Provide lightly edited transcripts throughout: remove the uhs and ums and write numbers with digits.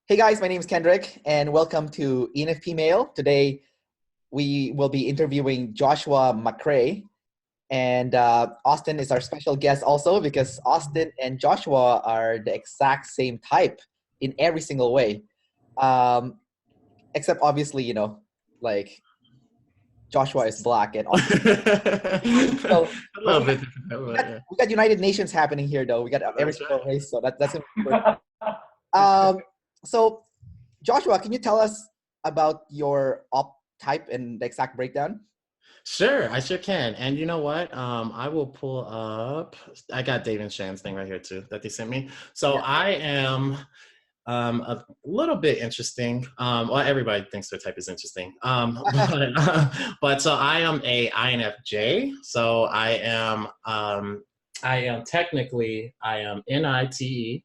Hey guys, my name is Kendrick and welcome to ENFP Male. Today we will be interviewing Joshua Mccray, and Austin is our special guest also because Austin and Joshua are the exact same type in every single way. Um, Except obviously, like Joshua is black and Austin. A So, but little bit different, we but got, yeah. we got United Nations happening here though. We got every That's single right. race, so that's gonna be good. So Joshua, can you tell us about your op type and the exact breakdown? Sure, I sure can. And you know what? I will pull up. I got Dave and Shan's thing right here too that they sent me. So Yeah. I am a little bit interesting. Well, everybody thinks their type is interesting. But so I am a INFJ. So I am technically I am NITE.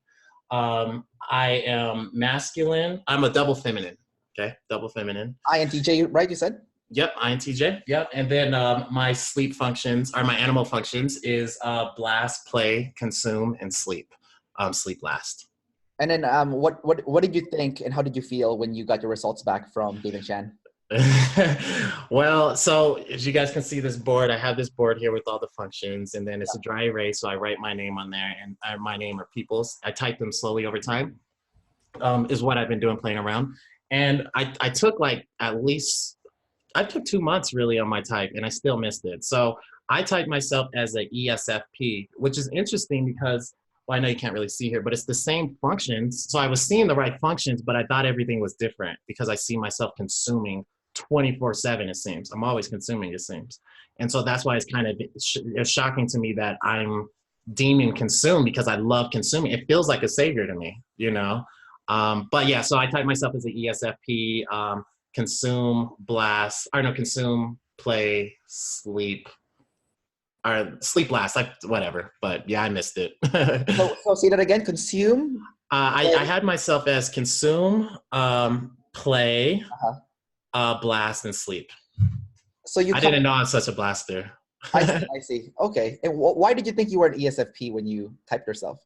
I am masculine. I'm a double feminine. Okay, double feminine. INTJ, right? You said? Yep, INTJ. Yep. And then my sleep functions, or my animal functions, is blast, play, consume, and sleep. Sleep last. And then what did you think and how did you feel when you got your results back from Dave and Shan? Well, so as you guys can see this board, I have this board here with all the functions, and then it's a dry erase, so I write my name on there, and my name or people's. I type them slowly over time, is what I've been doing playing around. And I took I took 2 months really on my type, and I still missed it. So I typed myself as a ESFP, which is interesting because, well, I know you can't really see here, but it's the same functions. So I was seeing the right functions, but I thought everything was different because I see myself consuming 24/7, it seems. I'm always consuming, it seems. And so that's why it's kind of it's shocking to me that I'm deeming consume because I love consuming. It feels like a savior to me, you know? But yeah, so I type myself as an ESFP. Consume, blast, or no, consume, play, sleep, or sleep last, like whatever. But yeah, I missed it. So say that again. Consume. I had myself as consume, play, Uh-huh. blast, and sleep. So you I come. didn't know I was such a blaster. I see. I see. Okay. And why did you think you were an ESFP when you typed yourself?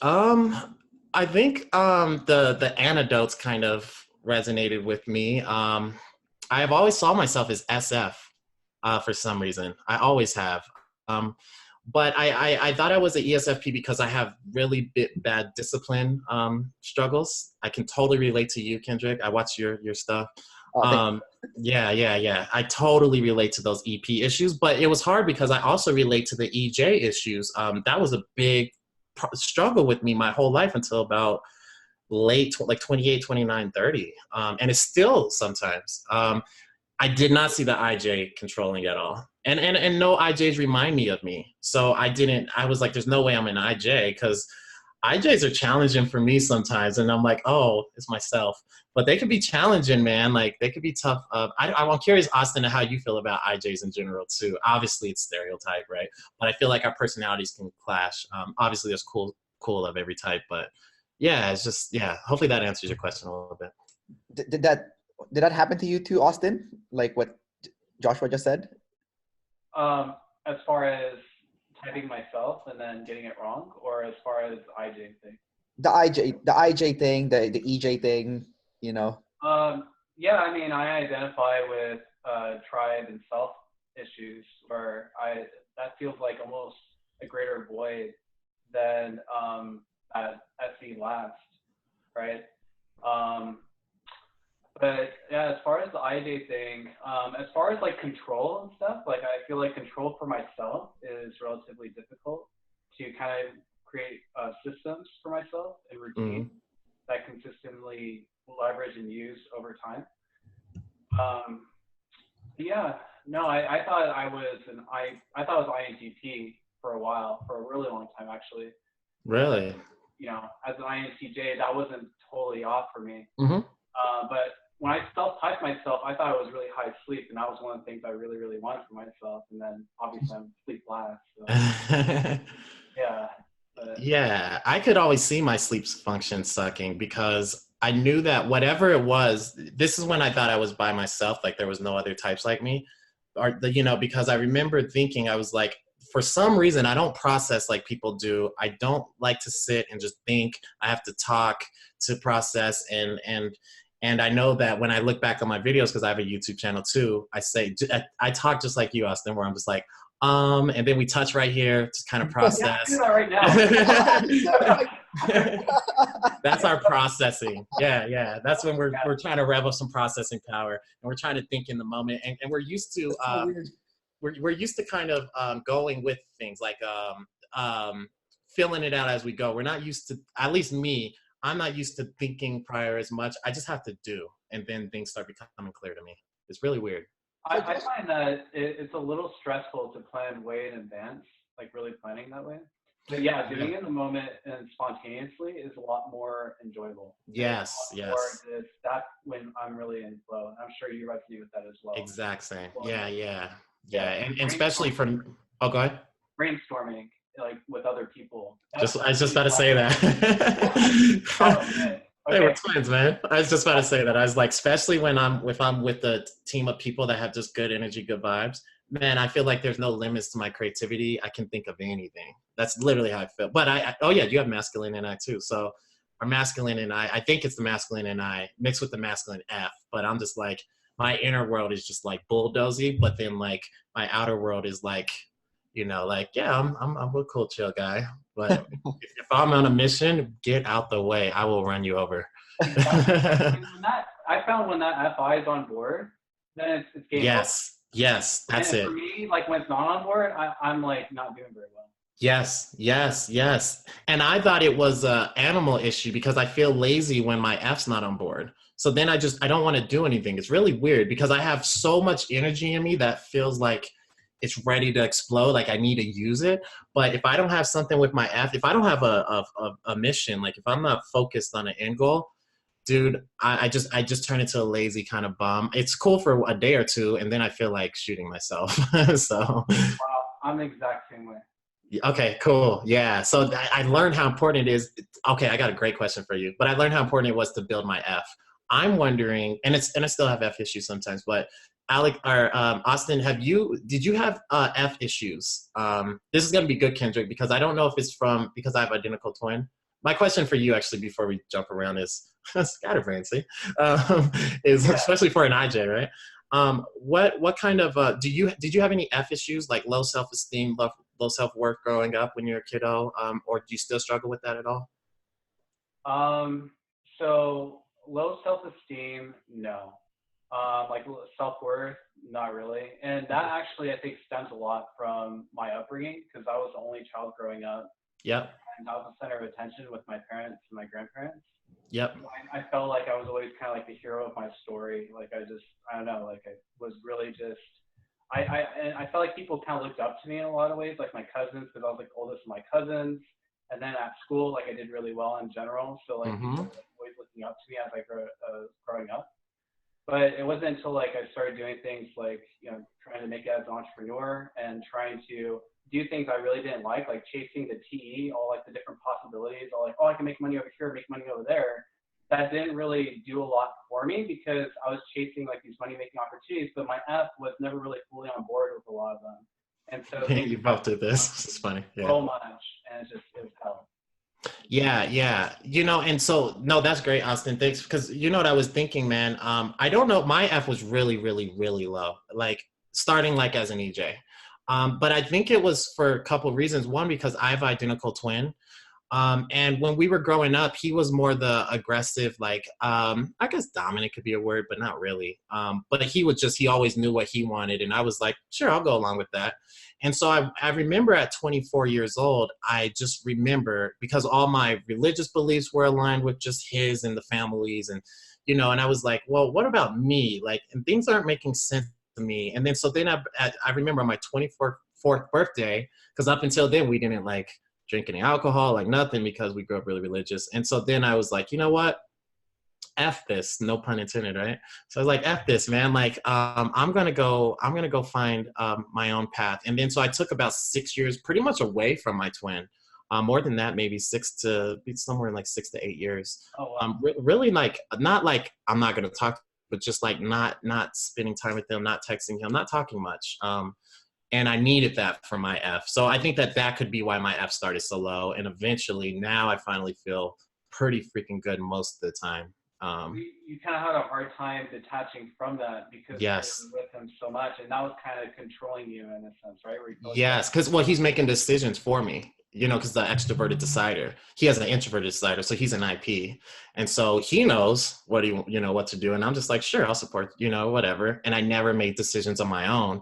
I think the anecdotes kind of resonated with me. I have always saw myself as SF for some reason. I always have. Um, but I thought I was an ESFP because I have really bad discipline struggles. I can totally relate to you, Kendrick. I watch your stuff. Thank Um, yeah. I totally relate to those EP issues, but it was hard because I also relate to the EJ issues. That was a big struggle with me my whole life until about like 28, 29, 30. And it's still sometimes. I did not see the IJ controlling at all. And no IJs remind me of me. So I was like, there's no way I'm an IJ because IJs are challenging for me sometimes. And I'm like, oh, it's myself. But they can be challenging, man. Like they could be tough. I'm curious, Austin, how you feel about IJs in general too. Obviously it's stereotype, right? But I feel like our personalities can clash. Obviously there's cool of every type, but yeah, it's just, yeah, hopefully that answers your question a little bit. Did that happen to you too, Austin? Like what Joshua just said? As far as typing myself and then getting it wrong, or as far as IJ thing? The IJ thing, the EJ thing, you know. Yeah, I mean, I identify with tribe and self issues where that feels like almost a greater void than at SE last, right? Um, but yeah, as far as the IJ thing, as far as like control and stuff, like I feel like control for myself is relatively difficult to kind of create systems for myself and routines that consistently leverage and use over time. Um, yeah, no, I thought I thought I was INTP for a while, for a really long time actually. But Really? you know, as an INTJ, that wasn't totally off for me. Mm-hmm. But when I self-typed myself, I thought it was really high sleep, and that was one of the things I really, really wanted for myself. And then obviously I'm sleep last. So yeah. But, Yeah, I could always see my sleep function sucking because I knew that whatever it was, this is when I thought I was by myself, like there was no other types like me. Because I remember thinking, I was like, for some reason, I don't process like people do. I don't like to sit and just think. I have to talk to process. And I know that when I look back on my videos, because I have a YouTube channel too, I talk just like you, Austin, where I'm just like, and then we touch right here to kind of process. Yeah, I do that right now. That's our processing. Yeah. That's when we're trying to rev up some processing power, and we're trying to think in the moment. And we're used to we're used to kind of going with things like filling it out as we go. We're not used to, at least me, I'm not used to thinking prior as much. I just have to do, and then things start becoming clear to me. It's really weird. I find that it's a little stressful to plan way in advance, like really planning that way. But yeah, doing it in the moment and spontaneously is a lot more enjoyable. Yes. That's when I'm really in flow. I'm sure you resonate with that as well. Exact same. Yeah. And especially from, go ahead. Brainstorming, like with other people. I was just about to say that. Hey, we're twins, man. I was just about to say that. I was like, especially if I'm with a team of people that have just good energy, good vibes, man, I feel like there's no limits to my creativity. I can think of anything. That's literally how I feel. But oh yeah, you have masculine in I too. So our masculine in I think it's the masculine in I mixed with the masculine F, but I'm just like, my inner world is just like bulldozy, but then like my outer world is like, like, yeah, I'm a cool, chill guy. But if I'm on a mission, get out the way. I will run you over. I found when that FI is on board, then it's game over. Yes, that's it. For me, like when it's not on board, I'm like not doing very well. Yes. And I thought it was an animal issue because I feel lazy when my F's not on board. So then I don't want to do anything. It's really weird because I have so much energy in me that feels like it's ready to explode. Like I need to use it. But if I don't have something with my F, if I don't have a mission, like if I'm not focused on an end goal, dude, I just turn into a lazy kind of bum. It's cool for a day or two, and then I feel like shooting myself. So. Wow, I'm the exact same way. Okay, cool. Yeah. So I learned how important it is. Okay, I got a great question for you. But I learned how important it was to build my F. I'm wondering, and I still have F issues sometimes, but Austin, did you have F issues? This is gonna be good, Kendrick, because I don't know if it's because I have identical twin. My question for you, actually, before we jump around is scatterbrain, see? Especially for an IJ, right? What kind of did you have any F issues, like low self-esteem, low self-worth growing up when you're a kiddo, or do you still struggle with that at all? So low self-esteem, no. Like self-worth, not really. And that actually, I think, stems a lot from my upbringing because I was the only child growing up. Yep. And I was the center of attention with my parents and my grandparents. Yep. I felt like I was always kind of like the hero of my story. Like I don't know, like I was really just, I felt like people kind of looked up to me in a lot of ways, like my cousins, because I was like oldest of my cousins. And then at school, like I did really well in general. So like people were like, always looking up to me as I growing up. But it wasn't until like I started doing things like, trying to make it as an entrepreneur and trying to do things I really didn't like chasing the TE, all like the different possibilities, all like, oh, I can make money over here, make money over there. That didn't really do a lot for me because I was chasing like these money making opportunities, but my F was never really fully on board with a lot of them. And so you both did this. It's funny. Yeah. So much, and it was hell. Yeah. And so, no, that's great, Austin. Thanks. Because what I was thinking, man, I don't know. My F was really, really, really low, like starting like as an EJ. But I think it was for a couple of reasons. One, because I have an identical twin. And when we were growing up, he was more the aggressive, like, I guess dominant could be a word, but not really. But he always knew what he wanted. And I was like, sure, I'll go along with that. And so I remember at 24 years old, I just remember because all my religious beliefs were aligned with just his and the families and, and I was like, well, what about me? Like, and things aren't making sense to me. And then, I remember my 24th birthday, because up until then we didn't like drink any alcohol, like nothing, because we grew up really religious. And so then I was like, you know what? F this, no pun intended, right? So I was like, F this, man. Like, I'm gonna go find my own path. And then so I took about 6 years pretty much away from my twin. More than that, maybe somewhere in like 6 to 8 years. Oh, wow. Really, like, not like I'm not gonna talk, but just like not spending time with him, not texting him, not talking much. And I needed that for my F. So I think that that could be why my F started so low. And eventually now I finally feel pretty freaking good most of the time. You kind of had a hard time detaching from that because you Yes. were with him so much, and that was kind of controlling you in a sense, right? Where you feel like Yes, because well, he's making decisions for me, you know, because the extroverted decider, he has an introverted decider, so he's an IP, and so he knows what he, you know, what to do, and I'm just like, sure, I'll support, you know, whatever, and I never made decisions on my own,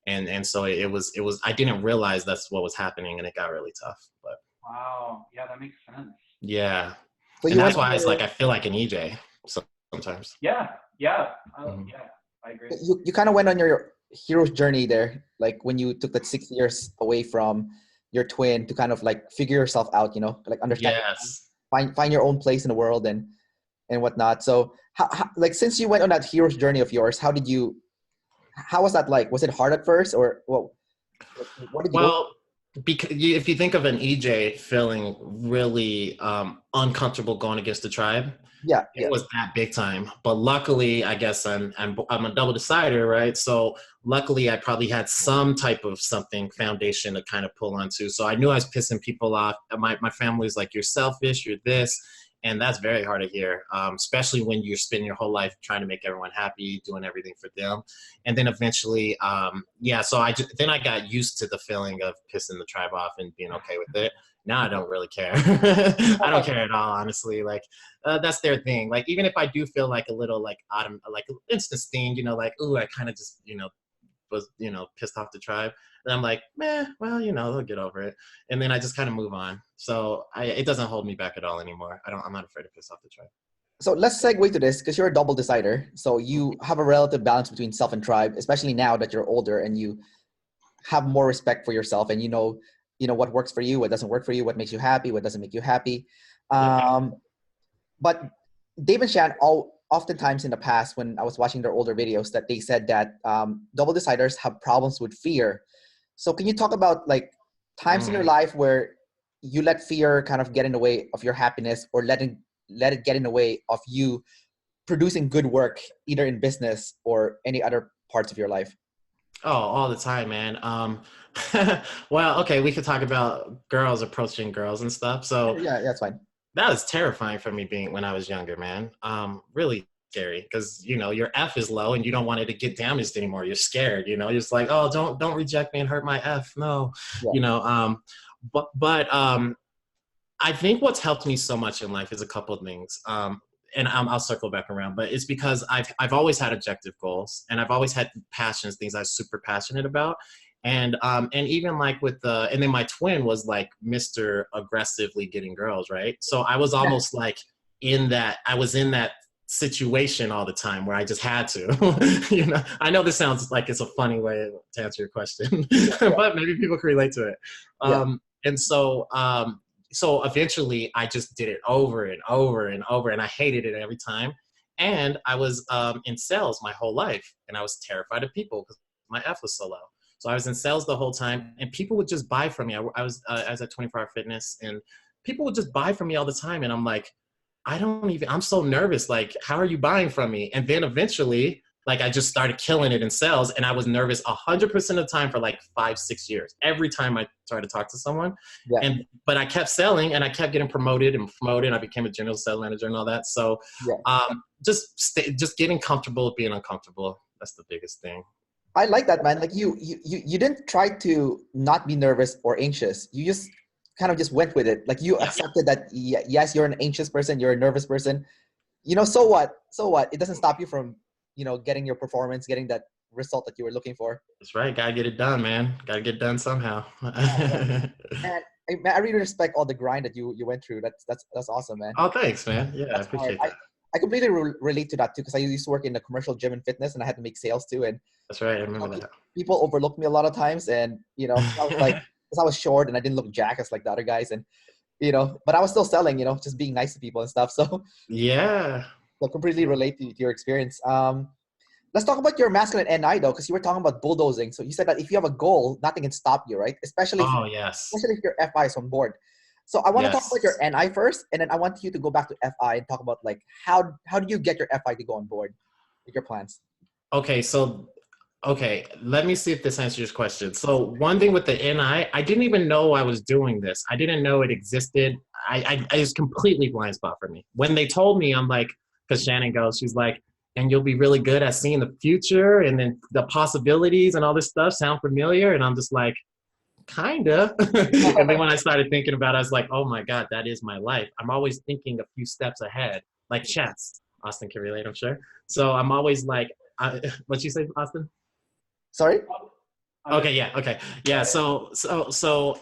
and so it was I didn't realize that's what was happening, and it got really tough, but wow, yeah, that makes sense. yeah, So and you that's went why it's like through, I feel like an EJ sometimes. Yeah, yeah, Mhm. yeah, I agree. you kind of went on your hero's journey there, like when you took that 6 years away from your twin to kind of like figure yourself out, you know, like understand, Yes. find your own place in the world and whatnot. So how like since you went on that hero's journey of yours, how was that like? Was it hard at first, or what did you go? Well, because if you think of an EJ feeling really uncomfortable going against the tribe, Yeah, it yeah, was that big time. But luckily, I guess I'm a double decider, right? So luckily, I probably had some type of something foundation to kind of pull onto. So I knew I was pissing people off. My family's like, you're selfish, you're this. And that's very hard to hear, especially when you're spending your whole life trying to make everyone happy, doing everything for them. And then eventually, yeah, so then I got used to the feeling of pissing the tribe off and being okay with it. Now I don't really care. I don't care at all, honestly. Like, that's their thing. Like, even if I do feel like a little like like an instant sting, you know, like, ooh, I kind of just, you know, was, you know, pissed off the tribe. And I'm like, meh, well, you know, they'll get over it. And then I just kind of move on. So it doesn't hold me back at all anymore. I'm not afraid to piss off the tribe. So let's segue to this because you're a double decider. So you have a relative balance between self and tribe, especially now that you're older and you have more respect for yourself and you know what works for you, what doesn't work for you, what makes you happy, what doesn't make you happy. Yep. But Dave and Shan oftentimes in the past when I was watching their older videos that they said that double deciders have problems with fear. So can you talk about like times in your life where you let fear kind of get in the way of your happiness or let it get in the way of you producing good work either in business or any other parts of your life? Oh, all the time, man. Well, okay, we could talk about girls approaching girls and stuff. So Yeah, that's fine. that was terrifying for me being when I was younger, man. Really scary because you know your F is low and you don't want it to get damaged anymore. You're scared, you know. You're just like, oh, don't reject me and hurt my F. No, Yeah. you know. But I think what's helped me so much in life is a couple of things. And I'll circle back around, but it's because I've always had objective goals and I've always had passions, things I was super passionate about. And even like with and then my twin was like Mr. aggressively getting girls, right? So I was almost like I was in that situation all the time where I just had to, you know. I know this sounds like it's a funny way to answer your question, but maybe people can relate to it. And so eventually I just did it over and over and over and I hated it every time. And I was in sales my whole life and I was terrified of people because my F was so low. So I was in sales the whole time and people would just buy from me. I was at 24 Hour Fitness and people would just buy from me all the time. And I'm like, I'm so nervous. Like, how are you buying from me? And then eventually, like, I just started killing it in sales and I was nervous 100% of the time for like 5-6 years. Every time I tried to talk to someone. Yeah. But I kept selling and I kept getting promoted and promoted. I became a general sales manager and all that. So just getting comfortable with being uncomfortable. That's the biggest thing. I like that, man. Like you didn't try to not be nervous or anxious. You just kind of just went with it. Like you accepted that yes, you're an anxious person, you're a nervous person. You know, so what? So what? It doesn't stop you from, you know, getting your performance, getting that result that you were looking for. That's right. Gotta get it done, man. Gotta get it done somehow. And I really respect all the grind that you went through. That's awesome, man. Oh, thanks, man. Yeah, That's I appreciate that. I completely relate to that too because I used to work in the commercial gym and fitness, and I had to make sales too. And That's right. I remember that. people overlooked me a lot of times, and you know, I was like, because I was short and I didn't look jackass like the other guys, and you know, but I was still selling, you know, just being nice to people and stuff. So yeah. I completely relate to your experience. Let's talk about your masculine NI though, because you were talking about bulldozing. So you said that if you have a goal, nothing can stop you, right? Especially especially if your FI is on board. So I want to talk about your NI first, and then I want you to go back to FI and talk about like how do you get your FI to go on board with your plans? Okay, so Okay, let me see if this answers your question. So one thing with the NI, I didn't even know I was doing this. I didn't know it existed. I was completely blind spot for me. When they told me, I'm like, because Shannon goes, she's like, and you'll be really good at seeing the future and then the possibilities and all this stuff sound familiar. And I'm just like, kinda. And then when I started thinking about it, I was like, oh my God, that is my life. I'm always thinking a few steps ahead, like chess. Austin can relate, I'm sure. So I'm always like, what'd you say, Austin? Sorry? Okay, yeah, okay. Yeah,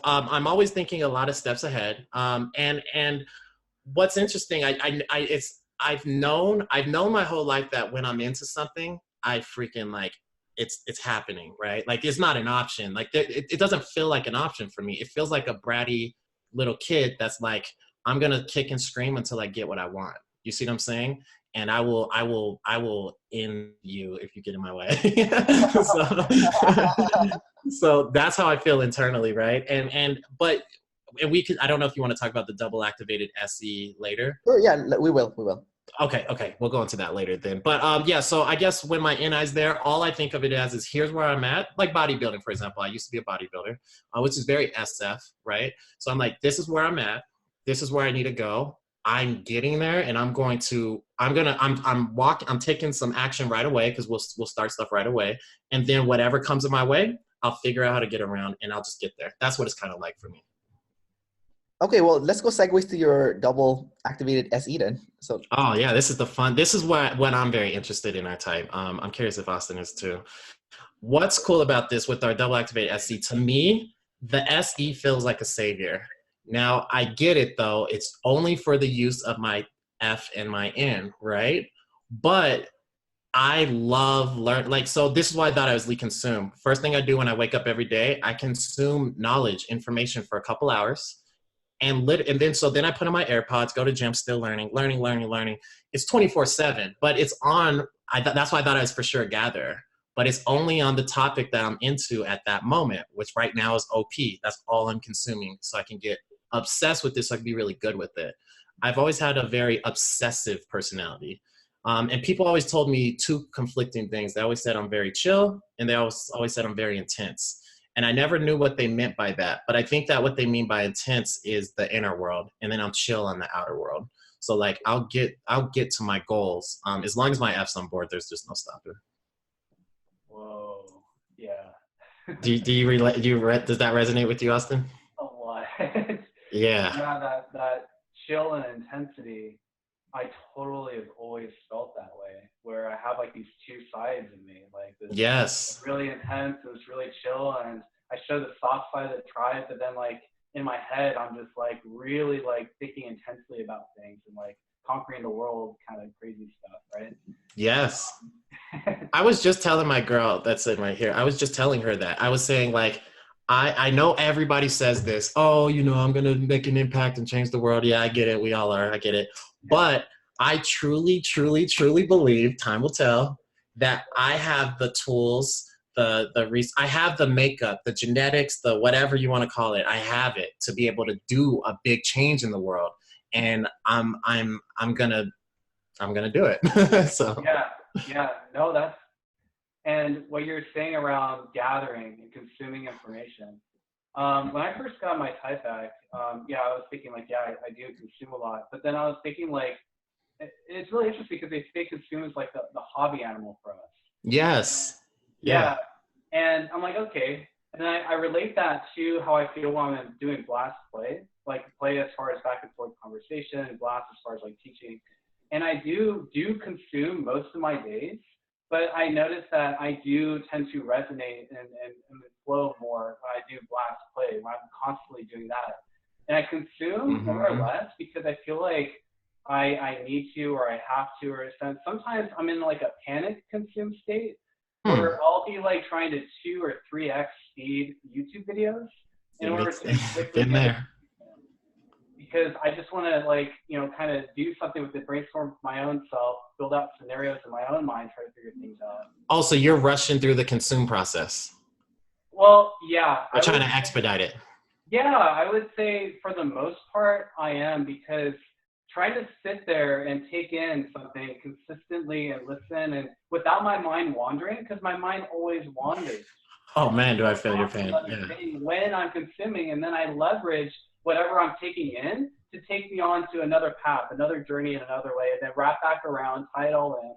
I'm always thinking a lot of steps ahead. And what's interesting, I've known my whole life that when I'm into something, I freaking like it's happening, right? Like it's not an option. Like it doesn't feel like an option for me. It feels like a bratty little kid that's like, I'm gonna kick and scream until I get what I want. You see what I'm saying? And I will end you if you get in my way. So that's how I feel internally, right? And we could, I don't know if you want to talk about the double activated SE later. Sure, yeah, we will. Okay, we'll go into that later then. But yeah, so I guess when my NI's there, all I think of it as is here's where I'm at. Like bodybuilding, for example. I used to be a bodybuilder, which is very SF, right? So I'm like, this is where I'm at. This is where I need to go. I'm getting there, and I'm taking some action right away because we'll start stuff right away, and then whatever comes in my way, I'll figure out how to get around, and I'll just get there. That's what it's kind of like for me. Okay, well, let's go segues to your double activated SE then. So, Oh yeah, this is the fun. This is what I'm very interested in our type. I'm curious if Austin is too. What's cool about this with our double activated SE? To me, the SE feels like a savior. Now I get it though. It's only for the use of my F and my N, right? But I love so this is why I thought I was Lee consume. First thing I do when I wake up every day, I consume knowledge, information for a couple hours. And then I put on my AirPods, go to gym, still learning. It's 24/7, but it's on. That's why I thought I was for sure a gatherer. But it's only on the topic that I'm into at that moment, which right now is OP. That's all I'm consuming, so I can get obsessed with this. So I can be really good with it. I've always had a very obsessive personality, and people always told me two conflicting things. They always said I'm very chill, and they always said I'm very intense. And I never knew what they meant by that. But I think that what they mean by intense is the inner world, and then I'm chill on the outer world. So like I'll get to my goals. As long as my F's on board, there's just no stopping. Whoa. Yeah. Do you relate? Does that resonate with you, Austin? A lot. Yeah. Yeah, that chill and intensity, I totally have always felt that way, where I have like these two sides of me, like this Yes. really intense and this really chill, and I show the soft side of the tribe, but then like in my head, I'm just like really like thinking intensely about things and like conquering the world kind of crazy stuff, right? Yes. I was just telling my girl that's sitting right here. I was just telling her that. I was saying like, I know everybody says this. Oh, I'm gonna make an impact and change the world. Yeah, I get it. We all are. I get it. But I truly, truly, truly believe, time will tell, that I have the tools, I have the makeup, the genetics, the whatever you want to call it. I have it to be able to do a big change in the world, and I'm gonna do it. So yeah, no, and what you're saying around gathering and consuming information. When I first got my type act, yeah, I was thinking like, yeah, I do consume a lot. But then I was thinking like, it's really interesting because they say consume is like the hobby animal for us. yes, Yeah. And I'm like, okay. And then I relate that to how I feel when I'm doing blast play, like play as far as back and forth conversation, and blast as far as like teaching. And I do consume most of my days. But I notice that I do tend to resonate and flow more when I do blast play, when I'm constantly doing that. And I consume more or less because I feel like I need to, or I have to, or sometimes I'm in like a panic consume state where I'll be like trying to 2 or 3x speed YouTube videos in order to quickly been there. Because I just want to like, kind of do something with it, brainstorm my own self, build out scenarios in my own mind, try to figure things out. Also, you're rushing through the consume process. Well, yeah. Or trying to expedite it. Yeah, I would say for the most part, I am, because trying to sit there and take in something consistently and listen and without my mind wandering, because my mind always wanders. Oh man, do I feel your pain. Yeah. When I'm consuming, and then I leverage whatever I'm taking in to take me on to another path, another journey in another way, and then wrap back around, tidal in.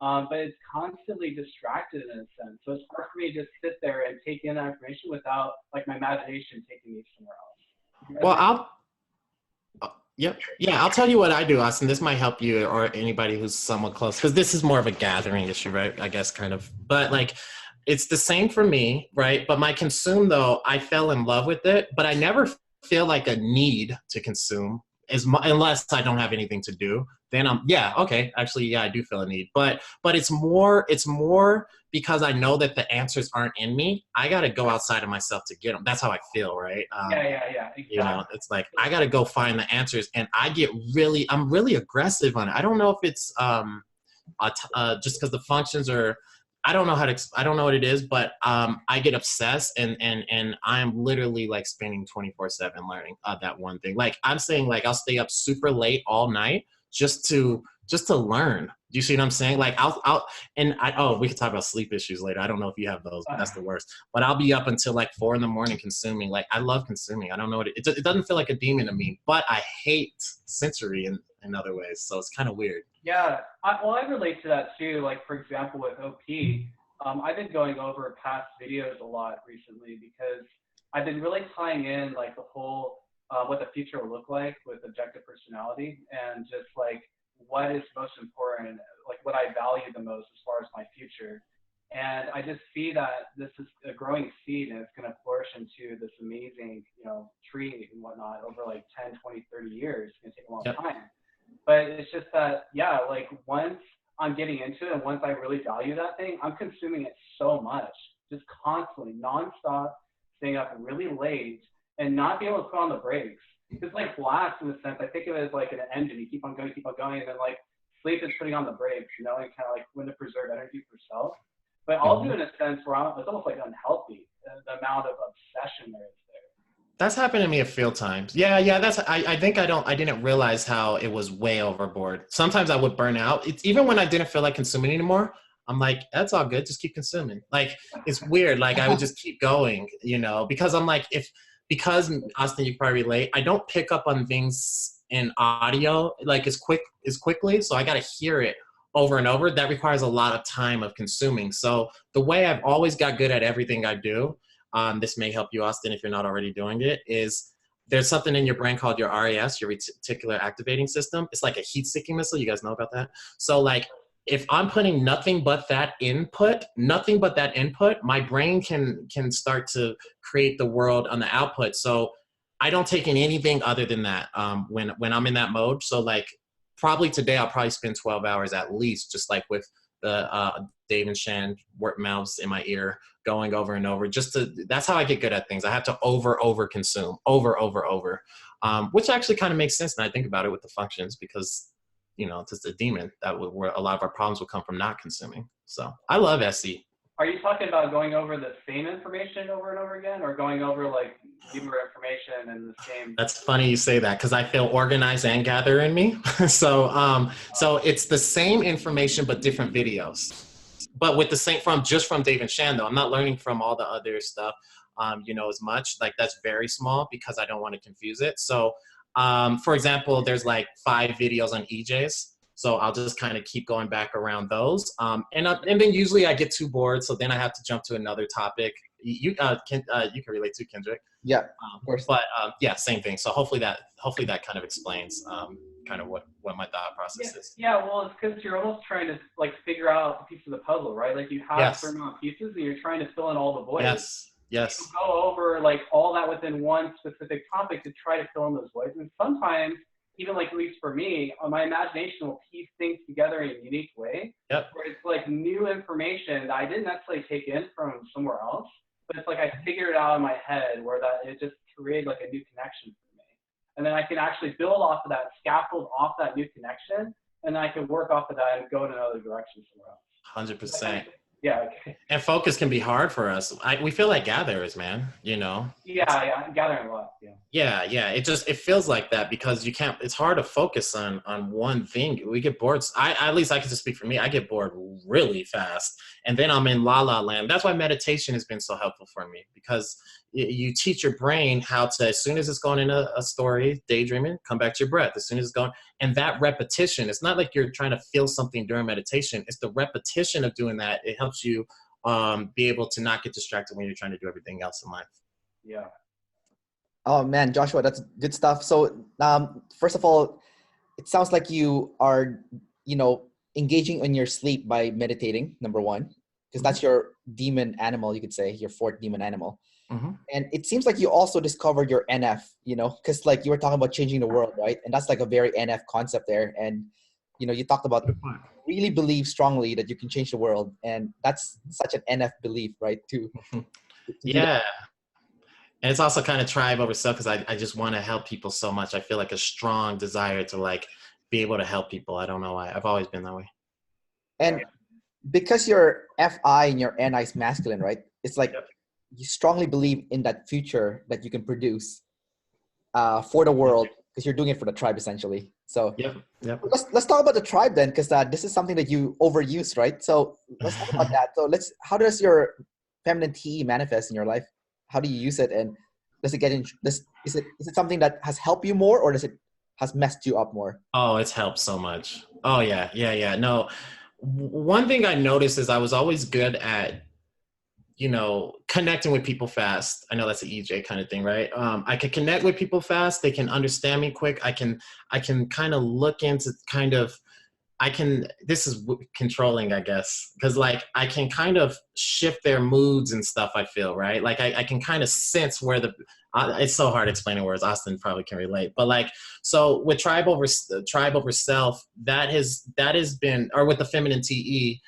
But it's constantly distracted in a sense. So it's hard for me to just sit there and take in that information without like my imagination taking me somewhere else. Well, I'll tell you what I do, Austin. This might help you or anybody who's somewhat close, because this is more of a gathering issue, right? I guess kind of, but like, it's the same for me, right? But my consume though, I fell in love with it, but I never feel like a need to consume unless I don't have anything to do. Then I do feel a need, but it's more because I know that the answers aren't in me. I got to go outside of myself to get them. That's how I feel, right? Exactly. You know, it's like I got to go find the answers, and I'm really aggressive on it. I don't know if it's just because the functions are. I don't know what it is, but I get obsessed and I'm literally like spending 24/7 learning that one thing. Like I'm saying, like I'll stay up super late all night just to learn. Do you see what I'm saying? Like we could talk about sleep issues later. I don't know if you have those, but that's the worst. But I'll be up until like 4 a.m. consuming. Like I love consuming. I don't know what it doesn't feel like a demon to me, but I hate sensory in other ways. So it's kind of weird. Yeah, I relate to that too. Like for example, with OP, I've been going over past videos a lot recently because I've been really tying in like the whole what the future will look like with objective personality and just like what is most important, like what I value the most as far as my future. And I just see that this is a growing seed and it's going to flourish into this amazing, tree and whatnot over like 10, 20, 30 years. It's going to take a long time. But it's just that, like once I'm getting into it and once I really value that thing, I'm consuming it so much, just constantly, nonstop, staying up really late and not being able to put on the brakes. It's like blast in a sense. I think of it as like an engine. You keep on going, and then like sleep is putting on the brakes, and kind of like when to preserve energy for self. But I'll do it in a sense where it's almost like unhealthy, the amount of obsession there is there. That's happened to me a few times. Yeah. I think I didn't realize how it was way overboard. Sometimes I would burn out. It's even when I didn't feel like consuming anymore. I'm like, that's all good. Just keep consuming. Like, it's weird. Like I would just keep going, because I'm like, because Austin, you probably relate. I don't pick up on things in audio like as quickly. So I got to hear it over and over. That requires a lot of time of consuming. So the way I've always got good at everything I do, this may help you, Austin, if you're not already doing it, is there's something in your brain called your RAS, your reticular activating system. It's like a heat-seeking missile. You guys know about that? So like, if I'm putting nothing but that input, my brain can start to create the world on the output. So I don't take in anything other than that when I'm in that mode. So like probably today, I'll probably spend 12 hours at least, just like with the Dave and Shan word mouths in my ear going over and over. That's how I get good at things. I have to over consume, over, which actually kind of makes sense when I think about it with the functions, because it's just a demon where a lot of our problems will come from not consuming. So I love SE. Are you talking about going over the same information over and over again, or going over like newer information and the same? That's funny you say that, because I feel organized and gather in me. So it's the same information but different videos. But with the same from Dave and Shan though. I'm not learning from all the other stuff as much. Like that's very small because I don't want to confuse it. So for example, there's like 5 videos on EJs. So I'll just kind of keep going back around those. And then usually I get too bored. So then I have to jump to another topic. You can relate to, Kendrick. Yeah, of course. But same thing. So hopefully that kind of explains kind of what my thought process is. Yeah, well, it's because you're almost trying to like figure out the piece of the puzzle, right? Like you have a certain amount of pieces and you're trying to fill in all the voids. Yes. You go over like all that within one specific topic to try to fill in those voids. And sometimes, even like at least for me, my imagination will piece things together in a unique way. Yep. Where it's like new information that I didn't necessarily take in from somewhere else, but it's like I figured it out in my head where that it just created like a new connection for me. And then I can actually build off of that, scaffold off that new connection, and then I can work off of that and go in another direction somewhere else. 100%. Yeah. Okay. And focus can be hard for us. We feel like gatherers, man, you know? Yeah. I'm gathering a lot. Yeah. Yeah. It feels like that because it's hard to focus on one thing. We get bored. At least I can just speak for me. I get bored really fast. And then I'm in la la land. That's why meditation has been so helpful for me, because you teach your brain how to, as soon as it's going in a story, daydreaming, come back to your breath. As soon as it's going, and that repetition, it's not like you're trying to feel something during meditation. It's the repetition of doing that. It helps you be able to not get distracted when you're trying to do everything else in life. Yeah. Oh man, Joshua, that's good stuff. So first of all, it sounds like you are, engaging in your sleep by meditating, number one, because that's your demon animal, you could say, your fourth demon animal. Mm-hmm. And it seems like you also discovered your NF, because like you were talking about changing the world, right? And that's like a very NF concept there. And, you talked about really believe strongly that you can change the world. And that's such an NF belief, right? To Yeah. And it's also kind of tribe over self, because I just want to help people so much. I feel like a strong desire to like be able to help people. I don't know why. I've always been that way. And because your FI and your NI is masculine, right? It's like you strongly believe in that future that you can produce for the world, because you're doing it for the tribe essentially. So let's talk about the tribe then, because this is something that you overuse, right? So let's talk about that. So how does your feminine TE manifest in your life? How do you use it, and does it get in? Is it something that has helped you more, or has messed you up more? Oh, it's helped so much. Oh yeah. No, one thing I noticed is I was always good at, connecting with people fast. I know that's an EJ kind of thing, right? I can connect with people fast. They can understand me quick. I can kind of look into this is controlling, I guess, because like I can kind of shift their moods and stuff, I feel, right? Like I can kind of sense where it's so hard explaining words. Austin probably can relate, but like, so with tribe over self, that has been, or with the feminine TE,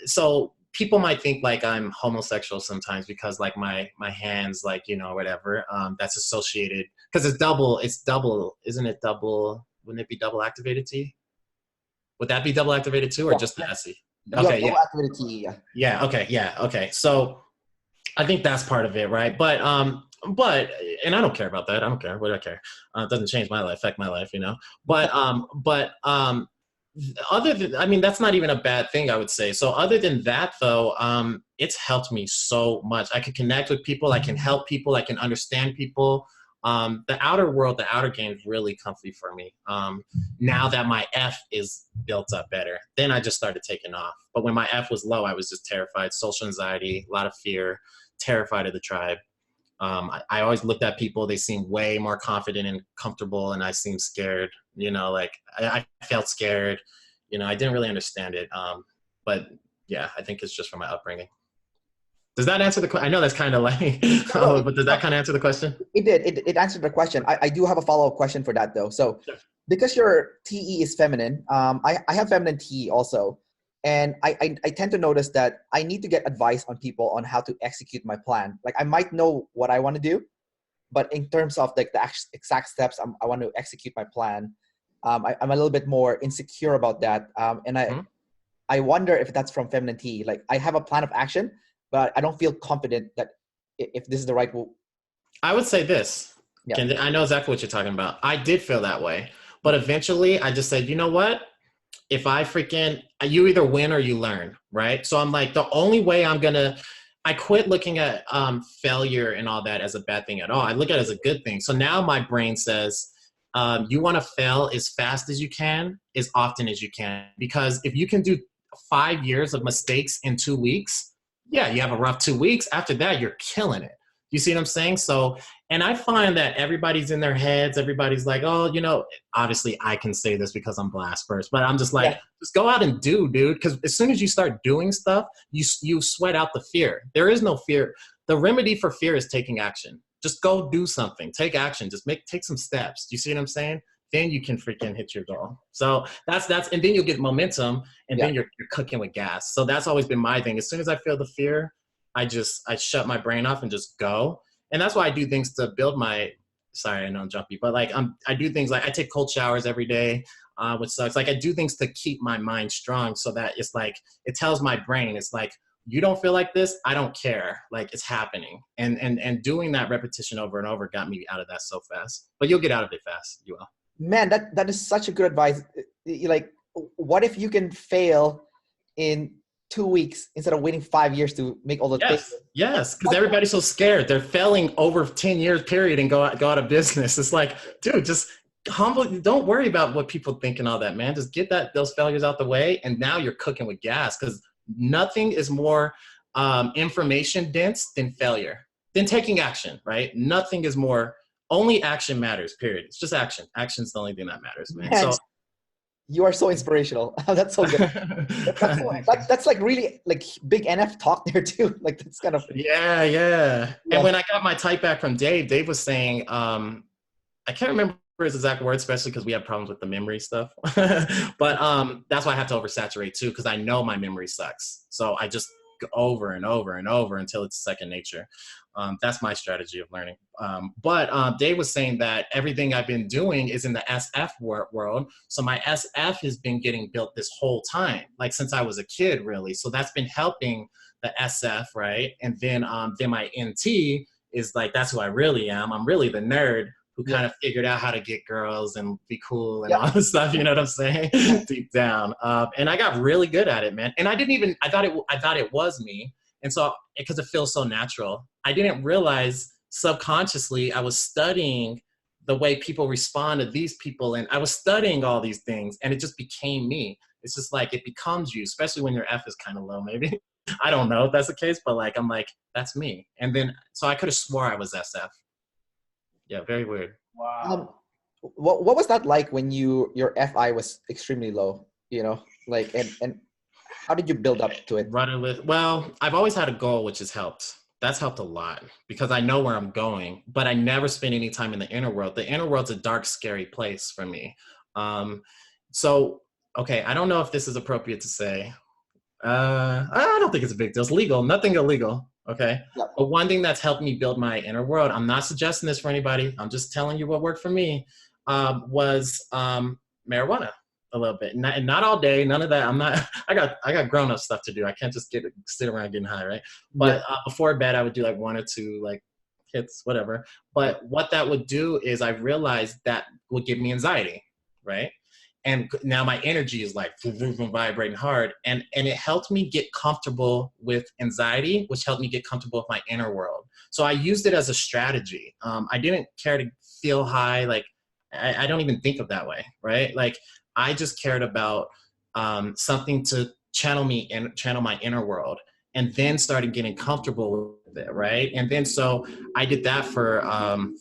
so people might think like I'm homosexual sometimes, because like my hands, like, whatever, that's associated, because it's double, isn't it double? Wouldn't it be double activated T? Would that be double activated too, or just the SE? Okay, double activated TE, okay. So I think that's part of it, right? But and I don't care about that. I don't care. What do I care? It doesn't change my life, affect my life, But other than, that's not even a bad thing, I would say. So other than that, though, it's helped me so much. I can connect with people. I can help people. I can understand people. The outer world, the outer game is really comfy for me. Now that my F is built up better, then I just started taking off. But when my F was low, I was just terrified, social anxiety, a lot of fear, terrified of the tribe. I always looked at people, they seemed way more confident and comfortable, and I seemed scared, like I felt scared, I didn't really understand it. But yeah, I think it's just from my upbringing. Does that answer the question? I know that's kind of like, but does that kind of answer the question? It did. It answered the question. I do have a follow-up question for that though. So because your TE is feminine, I have feminine TE also. And I tend to notice that I need to get advice on people on how to execute my plan. Like I might know what I want to do, but in terms of like the exact steps I want to execute my plan, I'm a little bit more insecure about that. And I wonder if that's from feminine TE. Like I have a plan of action, but I don't feel confident that if this is the right move. I would say this. Yeah. I know exactly what you're talking about. I did feel that way. But eventually I just said, you know what? If you either win or you learn, right? So I'm like, the only way I quit looking at failure and all that as a bad thing at all. I look at it as a good thing. So now my brain says, you want to fail as fast as you can, as often as you can. Because if you can do 5 years of mistakes in 2 weeks, yeah, you have a rough 2 weeks. After that, you're killing it. You see what I'm saying? So, and I find that everybody's in their heads. Everybody's like, oh, obviously I can say this because I'm blast first, but I'm just like, just go out and do, dude. Because as soon as you start doing stuff, you sweat out the fear. There is no fear. The remedy for fear is taking action. Just go do something. Take action. Just take some steps. Do you see what I'm saying? Then you can freaking hit your goal. So that's, and then you'll get momentum, and then you're cooking with gas. So that's always been my thing. As soon as I feel the fear, I shut my brain off and just go. And that's why I do things to build sorry, I know I'm jumpy, but like I do things like I take cold showers every day. which sucks. Like I do things to keep my mind strong so that it's like, it tells my brain, it's like, you don't feel like this, I don't care. Like it's happening. And doing that repetition over and over got me out of that so fast. But you'll get out of it fast, you will. Man, that is such a good advice. Like, what if you can fail in 2 weeks instead of waiting 5 years to make all the things? Yes, because everybody's so scared. They're failing over 10 years period and go out of business. It's like, dude, just don't worry about what people think and all that, man. Just get those failures out the way, and now you're cooking with gas, because nothing is more information dense than failure, than taking action, right? Nothing is more, only action matters, period. It's just action. Action's the only thing that matters, man. So you are so inspirational. That's so good. That's like really like big NF talk there too. Like that's kind of yeah. And when I got my type back from Dave was saying, I can't remember his exact words, especially because we have problems with the memory stuff. But that's why I have to oversaturate too, because I know my memory sucks. So I just go over and over and over until it's second nature. That's my strategy of learning. But Dave was saying that everything I've been doing is in the SF world. So my SF has been getting built this whole time, like since I was a kid, really. So that's been helping the SF, right? And then my NT is like, that's who I really am. I'm really the nerd who kind of figured out how to get girls and be cool and all this stuff, you know what I'm saying? Deep down. And I got really good at it, man. And I thought it was me. And so, because it feels so natural, I didn't realize subconsciously I was studying the way people respond to these people. And I was studying all these things, and it just became me. It's just like, it becomes you, especially when your F is kind of low, maybe. I don't know if that's the case, but like, I'm like, that's me. And then, so I could have swore I was SF. Yeah, very weird. Wow. What was that like when your FI was extremely low? You know, like and how did you build up to it? Well, I've always had a goal, which has helped. That's helped a lot because I know where I'm going, but I never spend any time in the inner world. The inner world's a dark, scary place for me. So, okay, I don't know if this is appropriate to say. I don't think it's a big deal. It's legal, nothing illegal. Okay. Yep. But one thing that's helped me build my inner world, I'm not suggesting this for anybody, I'm just telling you what worked for me, was marijuana a little bit. Not all day, none of that. I got grown-up stuff to do. I can't just sit around getting high, right? But before bed, I would do like 1 or 2 like hits, whatever. But what that would do is I realized that would give me anxiety, right? And now my energy is like vibrating hard. And it helped me get comfortable with anxiety, which helped me get comfortable with my inner world. So I used it as a strategy. I didn't care to feel high. Like, I don't even think of that way, right? Like, I just cared about something to channel my inner world, and then started getting comfortable with it, right? And then so I did that for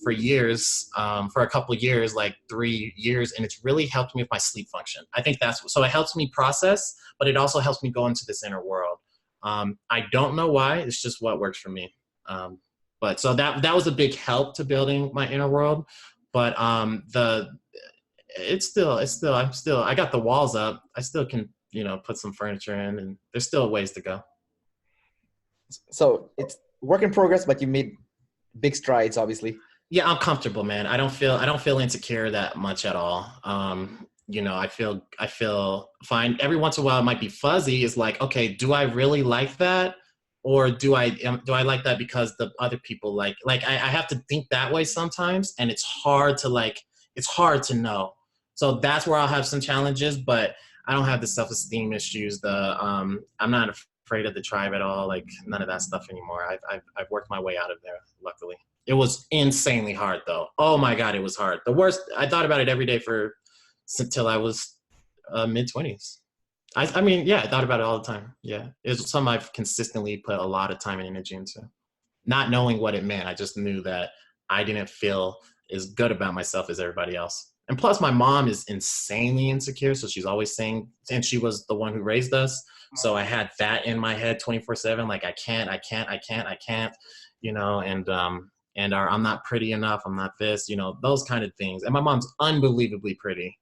years, for a couple of years, like 3 years, and it's really helped me with my sleep function. I think so it helps me process, but it also helps me go into this inner world. I don't know why, it's just what works for me. But so that was a big help to building my inner world. But I got the walls up. I still can, put some furniture in, and there's still ways to go. So it's work in progress, but you made big strides, obviously. Yeah, I'm comfortable, man. I don't feel insecure that much at all. I feel fine. Every once in a while it might be fuzzy. It's like, okay, do I really like that? Or do I like that because the other people like I have to think that way sometimes, and it's hard to know. So that's where I'll have some challenges, but I don't have the self-esteem issues. I'm not afraid of the tribe at all. Like, none of that stuff anymore. I've worked my way out of there, luckily. It was insanely hard though. Oh my God, it was hard. The worst. I thought about it every day until I was mid-20s. I mean, yeah, I thought about it all the time. Yeah, it's something I've consistently put a lot of time and energy into. Not knowing what it meant, I just knew that I didn't feel as good about myself as everybody else. And plus, my mom is insanely insecure, so she's always saying, and she was the one who raised us, so I had that in my head 24/7. Like, I can't, and I'm not pretty enough. I'm not this, those kind of things. And my mom's unbelievably pretty.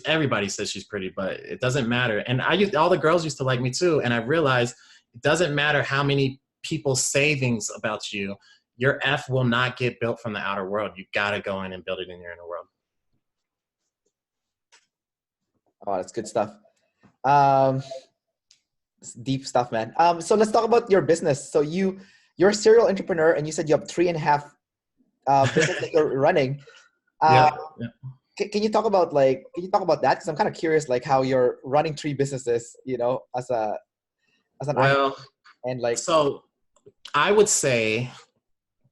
Everybody says she's pretty, but it doesn't matter. And all the girls used to like me too. And I realized it doesn't matter how many people say things about you. Your F will not get built from the outer world. You got to go in and build it in your inner world. Oh, that's good stuff. It's deep stuff, man. So let's talk about your business. So you're a serial entrepreneur, and you said you have 3.5 business that you're running. Yeah. Can you talk about that? Because I'm kind of curious, like how you're running 3 businesses, as an Well, and like. so I would say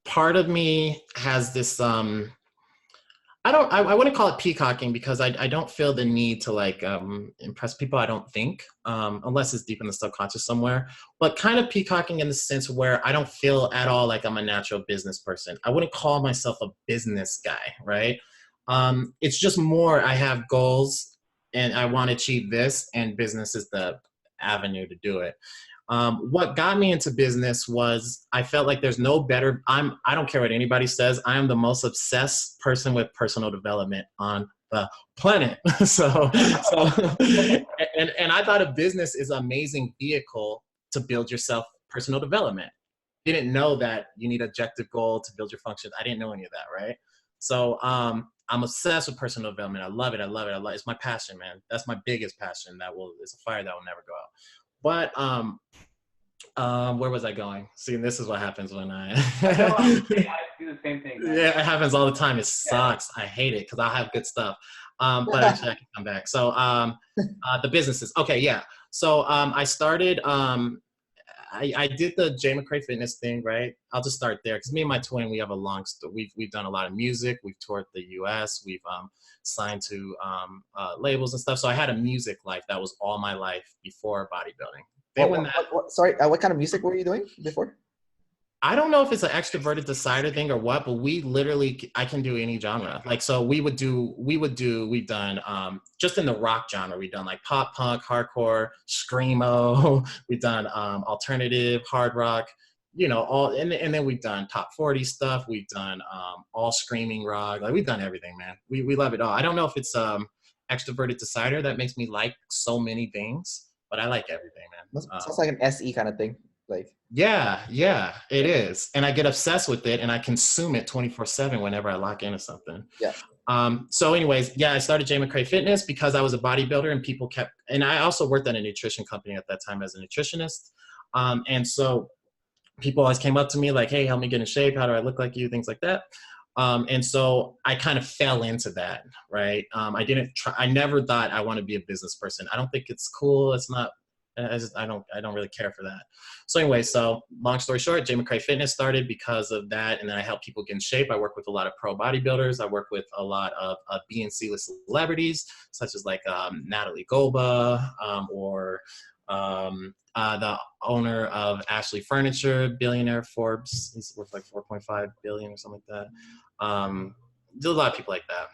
part of me has this I wouldn't call it peacocking, because I don't feel the need to like impress people, I don't think, unless it's deep in the subconscious somewhere, but kind of peacocking in the sense where I don't feel at all like I'm a natural business person. I wouldn't call myself a business guy, right? It's just more, I have goals and I want to achieve this, and business is the avenue to do it. What got me into business was I felt like there's no better, I don't care what anybody says, I am the most obsessed person with personal development on the planet. And I thought a business is an amazing vehicle to build yourself personal development. Didn't know that you need objective goal to build your function. I didn't know any of that, right? So I'm obsessed with personal development. I love it. It's my passion, man. That's my biggest passion. It's a fire that will never go out. But where was I going? See, this is what happens when I do the same thing. Man. Yeah, it happens all the time. It sucks. I hate it because I have good stuff. But actually I can come back. So the businesses. Okay, yeah. So I started I did the J Mccray fitness thing, right? I'll just start there because me and my twin, we have a long story. We've done a lot of music. We've toured the US. We've signed to labels and stuff. So I had a music life that was all my life before bodybuilding. Sorry, what kind of music were you doing before? I don't know if it's an extroverted decider thing or what, but I can do any genre. Like, so we've done, just in the rock genre, we've done like pop punk, hardcore, screamo, we've done alternative, hard rock, and then we've done top 40 stuff. We've done all screaming rock. Like, we've done everything, man. We love it all. I don't know if it's extroverted decider that makes me like so many things, but I like everything, man. Sounds like an SE kind of thing. Like, yeah, it is. And I get obsessed with it and I consume it 24/7 whenever I lock into something. Yeah. So anyways, yeah, I started J Mccray Fitness because I was a bodybuilder and I also worked at a nutrition company at that time as a nutritionist. And so people always came up to me like, hey, help me get in shape. How do I look like you? Things like that. And so I kind of fell into that, right? I never thought I want to be a business person. I don't think it's cool. It's not, I don't really care for that. So anyway, long story short, J Mccray Fitness started because of that. And then I help people get in shape. I work with a lot of pro bodybuilders. I work with a lot of B and C-list celebrities, such as like Natalie Golba, or the owner of Ashley Furniture, billionaire Forbes. He's worth like 4.5 billion or something like that. There's a lot of people like that.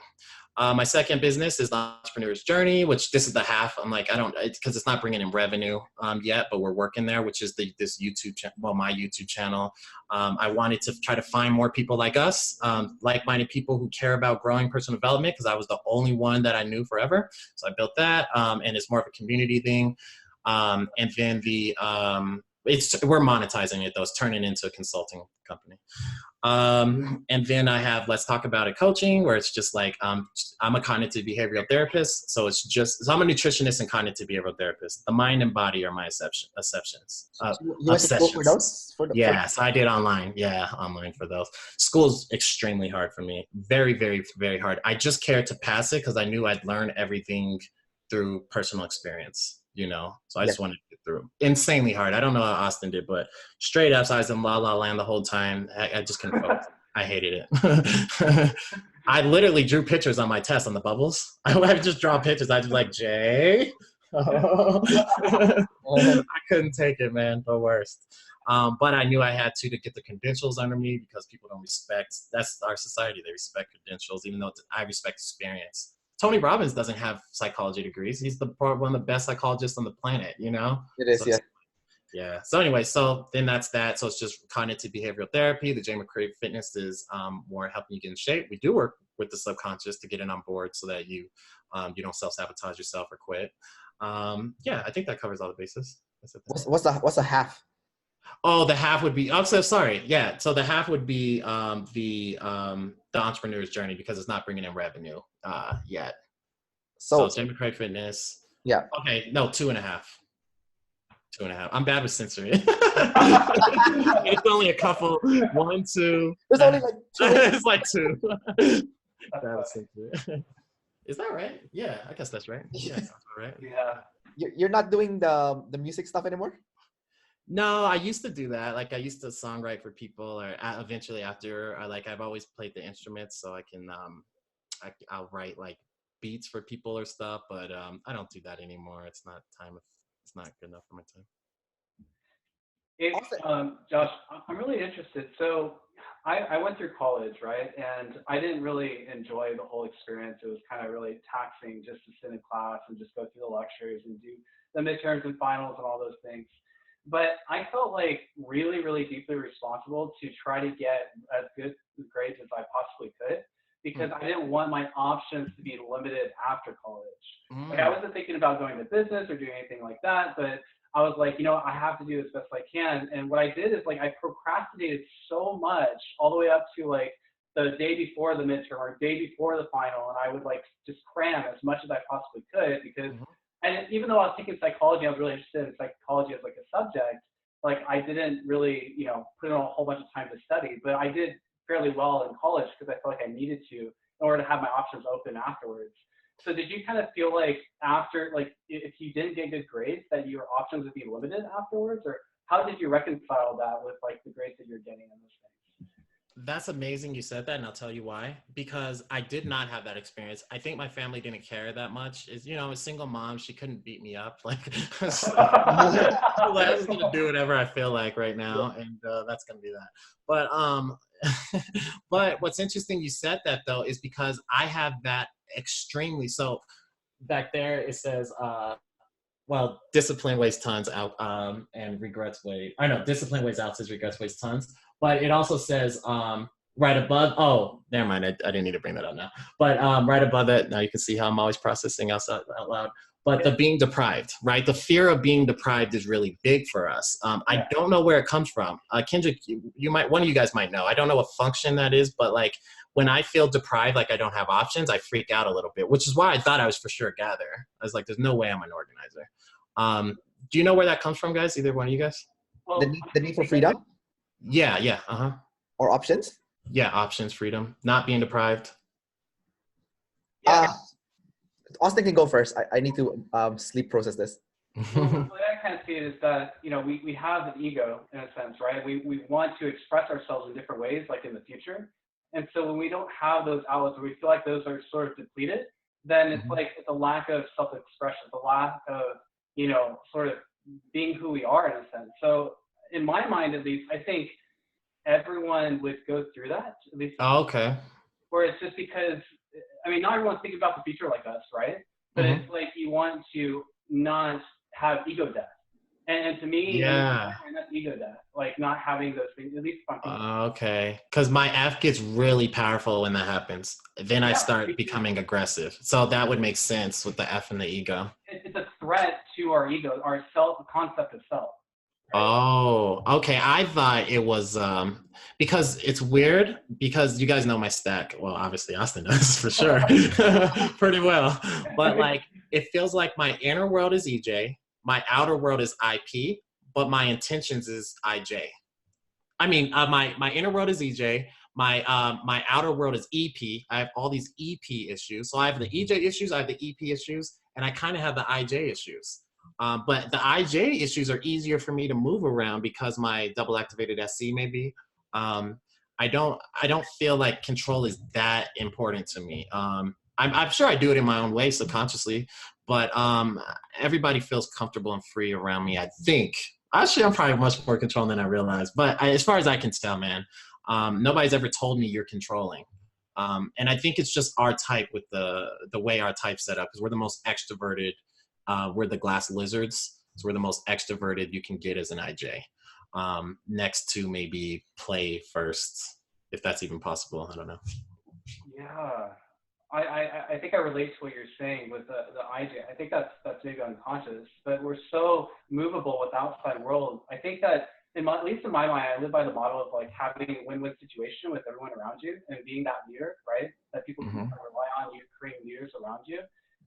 My second business is the Entrepreneur's Journey, which this is the half. I'm like, because it's not bringing in revenue yet, but we're working there, which is this YouTube channel, my YouTube channel. I wanted to try to find more people like us, like-minded people who care about growing personal development, because I was the only one that I knew forever. So I built that, and it's more of a community thing. And then we're monetizing it though. It's turning into a consulting company. And then I have Let's Talk About It coaching, where it's just like, I'm a cognitive behavioral therapist. So I'm a nutritionist and cognitive behavioral therapist. The mind and body are my exceptions. You went to school for those? So I did online. Yeah, online for those. School's extremely hard for me. Very, very, very hard. I just cared to pass it because I knew I'd learn everything through personal experience. So I just wanted to get through. Insanely hard. I don't know how Austin did, but straight up, so I was in La La Land the whole time. I just couldn't focus. I hated it. I literally drew pictures on my test on the bubbles. I would just draw pictures. I'd be like, Jay. I couldn't take it, man. The worst. But I knew I had to get the credentials under me, because people don't respect. That's our society. They respect credentials, even though I respect experience. Tony Robbins doesn't have psychology degrees. He's one of the best psychologists on the planet, It is, yeah. Yeah. So anyway, then that's that. So it's just cognitive behavioral therapy. The J Mccray Fitness is more helping you get in shape. We do work with the subconscious to get it on board so that you don't self-sabotage yourself or quit. Yeah, I think that covers all the bases. What's the half? Oh, the half would be, so sorry. Yeah. So the half would be the Entrepreneur's Journey, because it's not bringing in revenue yet. So J Mccray Fitness. Yeah. Okay, no, 2.5. 2.5. I'm bad with censoring. It's only a couple. 1, 2. There's only like 2. It's like 2. Bad with censoring. Is that right? Yeah, I guess that's right. Yeah, sounds about right. Yeah. You're not doing the music stuff anymore? No, I used to do that. Like I used to songwrite for people, or eventually after, I've always played the instruments, so I can I'll write like beats for people or stuff. But I don't do that anymore. It's not time. It's not good enough for my time. Josh, I'm really interested. So I went through college, right? And I didn't really enjoy the whole experience. It was kind of really taxing just to sit in class and just go through the lectures and do the midterms and finals and all those things. But I felt like really, really deeply responsible to try to get as good grades as I possibly could, because I didn't want my options to be limited after college. Like I wasn't thinking about going to business or doing anything like that, but I was like, I have to do as best I can. And what I did is like I procrastinated so much all the way up to like the day before the midterm or day before the final, and I would like just cram as much as I possibly could because. And even though I was taking psychology, I was really interested in psychology as like a subject. Like I didn't really, put in a whole bunch of time to study, but I did fairly well in college because I felt like I needed to in order to have my options open afterwards. So did you kind of feel like after, like if you didn't get good grades, that your options would be limited afterwards, or how did you reconcile that with like the grades that you're getting in those things? That's amazing you said that, and I'll tell you why. Because I did not have that experience. I think my family didn't care that much. A single mom, she couldn't beat me up. Like, so, I'm just gonna do whatever I feel like right now, and that's gonna be that. But but what's interesting you said that though is because I have that extremely. So back there it says, well, discipline weighs tons out, and regrets weigh. I know discipline weighs ounces, regrets weighs tons. But it also says right above. Oh, never mind. I didn't need to bring that up now. But right above it, now you can see how I'm always processing out loud. But the being deprived, right? The fear of being deprived is really big for us. I don't know where it comes from. Kendrick, one of you guys might know. I don't know what function that is, but like when I feel deprived, like I don't have options, I freak out a little bit, which is why I thought I was for sure a gather. I was like, there's no way I'm an organizer. Do you know where that comes from, guys? Either one of you guys? Well, the need for freedom? Yeah. Or options? Yeah, options, freedom, not being deprived. Austin can go first. I need to sleep process this. Well, the way I kind of see it is that, we have an ego in a sense, right? We want to express ourselves in different ways, like in the future. And so when we don't have those outlets, or we feel like those are sort of depleted, then it's like it's a lack of self-expression, it's a lack of, sort of being who we are in a sense. So in my mind, at least, I think everyone would go through that. At least. Oh, okay. Where it's just because, not everyone's thinking about the future like us, right? But it's like you want to not have ego death. And to me, that's ego death, like not having those things, at least if I'm okay. Because my F gets really powerful when that happens. Then I start becoming aggressive. So that would make sense with the F and the ego. It's a threat to our ego, our self, the concept of self. Right? Oh, okay. I thought it was because it's weird because you guys know my stack. Well, obviously Austin does for sure. Pretty well. But like it feels like my inner world is EJ, my outer world is IP, but my intentions is IJ. My inner world is EJ, my outer world is EP. I have all these EP issues. So I have the EJ issues, I have the EP issues, and I kind of have the IJ issues. But the IJ issues are easier for me to move around because my double activated SC maybe. I don't feel like control is that important to me. I'm sure I do it in my own way subconsciously, but everybody feels comfortable and free around me, I think. Actually, I'm probably much more controlling than I realize. But as far as I can tell, man, nobody's ever told me you're controlling. And I think it's just our type with the way our type's set up, because we're the most extroverted. We're the glass lizards, so we're the most extroverted you can get as an IJ. Next to maybe play first, if that's even possible. I don't know. Yeah, I think I relate to what you're saying with the IJ. I think that's maybe unconscious, but we're so movable with the outside world. I think that at least in my mind, I live by the model of like having a win-win situation with everyone around you and being that leader, right? That people can rely on you, creating leaders around you.